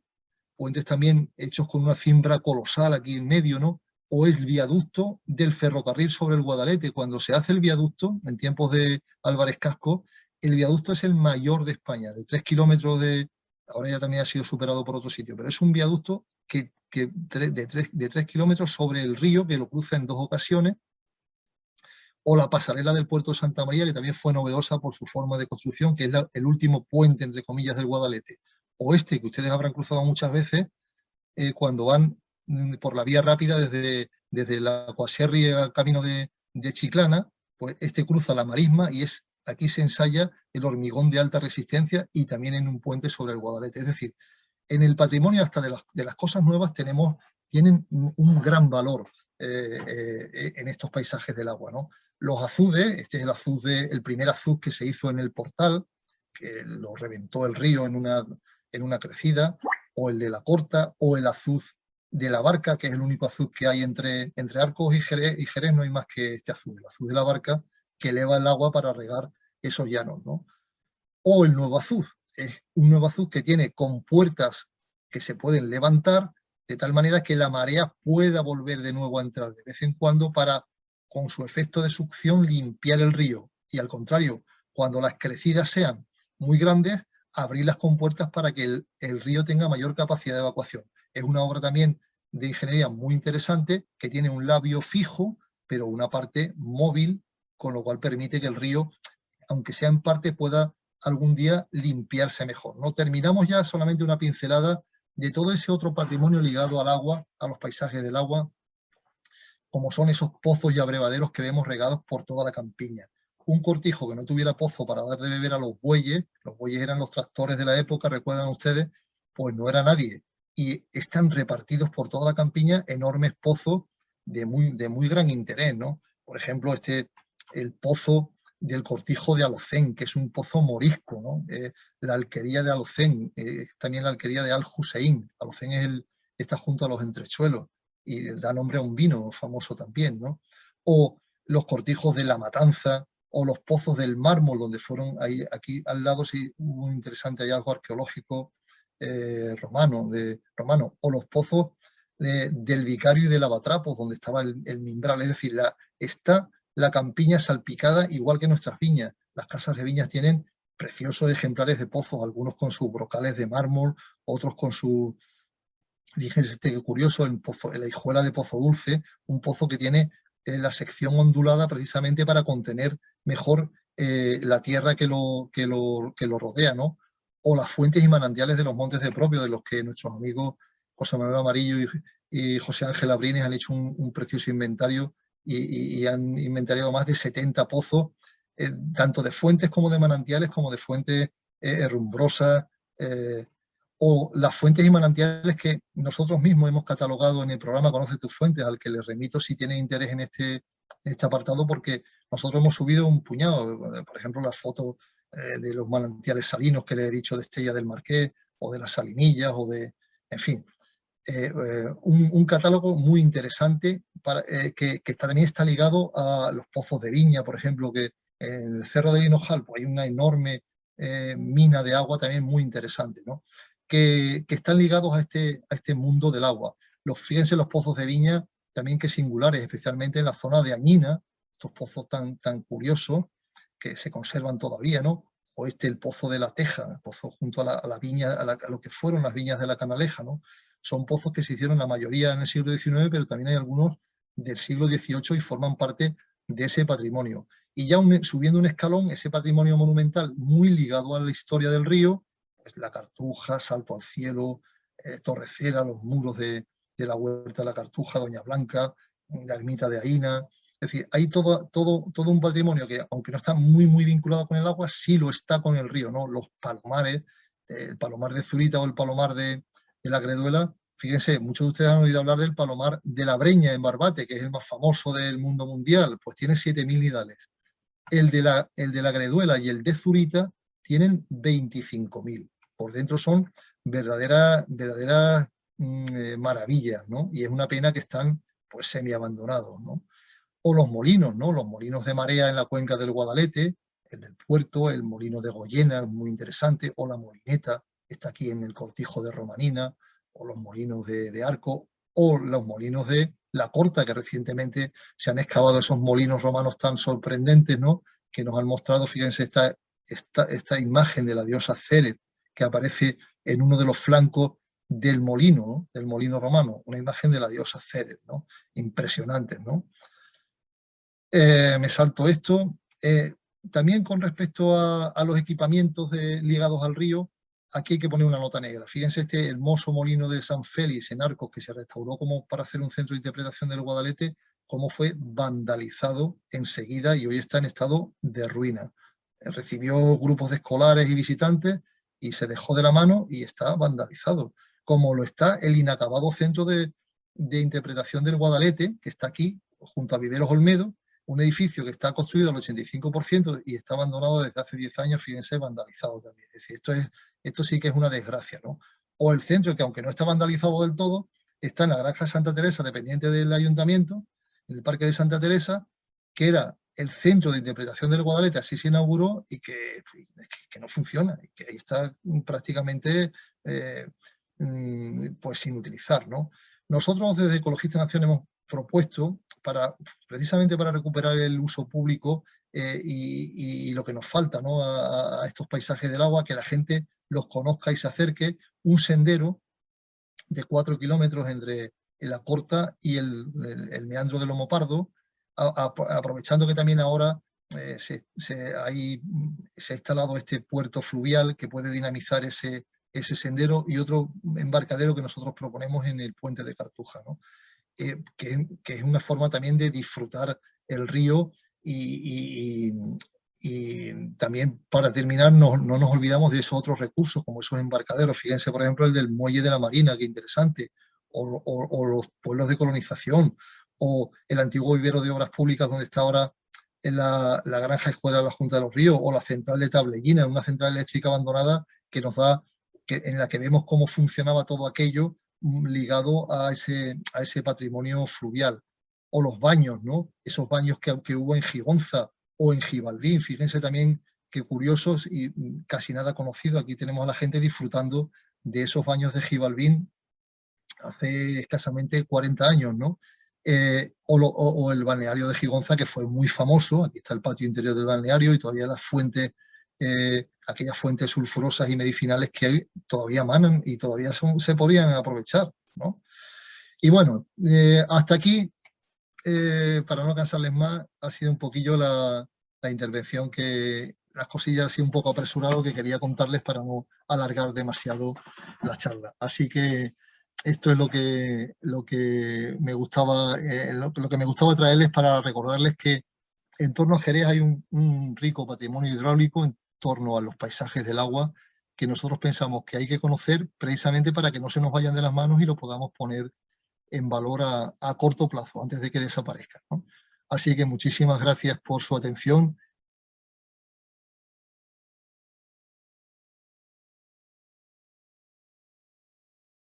puentes también hechos con una cimbra colosal aquí en medio, ¿no? O el viaducto del ferrocarril sobre el Guadalete. Cuando se hace el viaducto, en tiempos de Álvarez Casco, el viaducto es el mayor de España, de 3 kilómetros ahora ya también ha sido superado por otro sitio, pero es un viaducto de 3 kilómetros sobre el río, que lo cruza en 2 ocasiones, o la pasarela del puerto de Santa María, que también fue novedosa por su forma de construcción, que es el último puente, entre comillas, del Guadalete. O que ustedes habrán cruzado muchas veces, cuando van por la vía rápida desde la Coaserri al camino de Chiclana, pues cruza la marisma y aquí se ensaya el hormigón de alta resistencia, y también en un puente sobre el Guadalete. Es decir, en el patrimonio hasta de las cosas nuevas tienen un gran valor en estos paisajes del agua, ¿no? Los azudes, este es el primer azud que se hizo en el Portal, que lo reventó el río en una crecida, o el de la Corta, o el azud de la Barca, que es el único azud que hay entre Arcos y Jerez, no hay más que este azud, el azud de la Barca, que eleva el agua para regar esos llanos, ¿no? O el nuevo azud, es un nuevo azud que tiene compuertas que se pueden levantar de tal manera que la marea pueda volver de nuevo a entrar de vez en cuando para, con su efecto de succión, limpiar el río. Y al contrario, cuando las crecidas sean muy grandes, abrir las compuertas para que el río tenga mayor capacidad de evacuación. Es una obra también de ingeniería muy interesante, que tiene un labio fijo, pero una parte móvil, con lo cual permite que el río, aunque sea en parte, pueda algún día limpiarse mejor, ¿no? Terminamos ya solamente una pincelada de todo ese otro patrimonio ligado al agua, a los paisajes del agua, como son esos pozos y abrevaderos que vemos regados por toda la campiña. Un cortijo que no tuviera pozo para dar de beber a los bueyes eran los tractores de la época, recuerdan ustedes, pues no era nadie. Y están repartidos por toda la campiña enormes pozos de muy gran interés, ¿no? Por ejemplo, el pozo del cortijo de Alocén, que es un pozo morisco, ¿no? La alquería de Alocén, también la alquería de Al Hussein. Alocén está junto a los Entrechuelos y da nombre a un vino famoso también, ¿no? O los cortijos de La Matanza o los pozos del Mármol, donde fueron, ahí, aquí al lado sí hubo un interesante hallazgo arqueológico romano, o los pozos del Vicario y de Lavatrapos, donde estaba el Mimbral. Es decir, está la campiña salpicada igual que nuestras viñas. Las casas de viñas tienen preciosos ejemplares de pozos, algunos con sus brocales de mármol, otros con su... Fíjense qué curioso, en la Hijuela de Pozo Dulce, un pozo que tiene la sección ondulada precisamente para contener mejor la tierra que lo rodea, ¿no? O las fuentes y manantiales de los montes de Propio, de los que nuestros amigos José Manuel Amarillo y José Ángel Abrines han hecho un precioso inventario y han inventariado más de 70 pozos, tanto de fuentes como de manantiales, como de fuentes herrumbrosas, o las fuentes y manantiales que nosotros mismos hemos catalogado en el programa Conoce tus fuentes, al que les remito si tienen interés en este apartado, porque nosotros hemos subido un puñado, por ejemplo, las fotos de los manantiales salinos que les he dicho de Estella del Marqués, o de las Salinillas, o de, en fin, un catálogo muy interesante que también está ligado a los pozos de viña, por ejemplo, que en el Cerro del Hinojal pues hay una enorme mina de agua también muy interesante, ¿no? Que están ligados a este mundo del agua. Fíjense los pozos de viña también que singulares, especialmente en la zona de Añina, estos pozos tan curiosos que se conservan todavía, ¿no? O el pozo de la Teja, el pozo junto a la viña, a lo que fueron las viñas de la Canaleja, ¿no? Son pozos que se hicieron la mayoría en el siglo XIX, pero también hay algunos del siglo XVIII y forman parte de ese patrimonio. Y ya subiendo un escalón, ese patrimonio monumental muy ligado a la historia del río, pues la Cartuja, Salto al Cielo, Torrecera, los muros de la Huerta de la Cartuja, Doña Blanca, la ermita de Aína. Es decir, hay todo un patrimonio que, aunque no está muy vinculado con el agua, sí lo está con el río, ¿no? Los palomares, el palomar de Zurita o el palomar de la Greduela. Fíjense, muchos de ustedes han oído hablar del palomar de la Breña en Barbate, que es el más famoso del mundo mundial, pues tiene 7.000 nidales. El de la Greduela y el de Zurita tienen 25.000. Por dentro son verdaderas maravillas, ¿no? Y es una pena que están pues semi-abandonados, ¿no? O los molinos, ¿no? Los molinos de marea en la cuenca del Guadalete, el del Puerto, el molino de Goyena, muy interesante, o la molineta, está aquí en el cortijo de Romanina, o los molinos de Arco, o los molinos de La Corta, que recientemente se han excavado esos molinos romanos tan sorprendentes, ¿no? Que nos han mostrado, fíjense, esta imagen de la diosa Céret, que aparece en uno de los flancos del molino, ¿no? Del molino romano, una imagen de la diosa Céret, ¿no? Impresionante, ¿no? Me salto esto. También con respecto a los equipamientos ligados al río, aquí hay que poner una nota negra. Fíjense este hermoso molino de San Félix en Arcos, que se restauró como para hacer un centro de interpretación del Guadalete, cómo fue vandalizado enseguida y hoy está en estado de ruina. Recibió grupos de escolares y visitantes y se dejó de la mano y está vandalizado, como lo está el inacabado centro de interpretación del Guadalete, que está aquí, junto a Viveros Olmedo, un edificio que está construido al 85% y está abandonado desde hace 10 años, fíjense, vandalizado también. Es decir, esto sí que es una desgracia, ¿no? O el centro, que aunque no está vandalizado del todo, está en la Granja de Santa Teresa, dependiente del ayuntamiento, en el Parque de Santa Teresa, que era el centro de interpretación del Guadalete, así se inauguró y que no funciona, y que ahí está prácticamente pues sin utilizar, ¿no? Nosotros desde Ecologistas en Acción hemos propuesto precisamente para recuperar el uso público y lo que nos falta, ¿no? a estos paisajes del agua, que la gente los conozca y se acerque, un sendero de 4 kilómetros entre la Corta y el meandro del Lomo Pardo, aprovechando que también ahora se ha instalado este puerto fluvial que puede dinamizar ese sendero y otro embarcadero que nosotros proponemos en el puente de Cartuja, ¿no? Que es una forma también de disfrutar el río y también, para terminar, no nos olvidamos de esos otros recursos, como esos embarcaderos. Fíjense, por ejemplo, el del Muelle de la Marina, que interesante, o los pueblos de colonización, o el antiguo vivero de obras públicas donde está ahora en la granja escuela de la Junta de los Ríos, o la central de Tablellina, una central eléctrica abandonada que nos da, en la que vemos cómo funcionaba todo aquello ligado a ese patrimonio fluvial. o los baños, ¿no? Esos baños que hubo en Gigonza o en Gibalbín, fíjense también qué curiosos y casi nada conocido. Aquí tenemos a la gente disfrutando de esos baños de Gibalbín hace escasamente 40 años, ¿no? O el balneario de Gigonza, que fue muy famoso. Aquí está el patio interior del balneario y todavía las fuentes, aquellas fuentes sulfurosas y medicinales que hay, todavía manan y todavía se podrían aprovechar, ¿no? Y bueno, hasta aquí, para no cansarles más, ha sido un poquillo la intervención, que las cosillas así un poco apresurado que quería contarles para no alargar demasiado la charla. Así que esto es lo que me gustaba, lo que me gustaba traerles, para recordarles que en torno a Jerez hay un rico patrimonio hidráulico en torno a los paisajes del agua, que nosotros pensamos que hay que conocer precisamente para que no se nos vayan de las manos y lo podamos poner en valor a corto plazo, antes de que desaparezcan, ¿no? Así que muchísimas gracias por su atención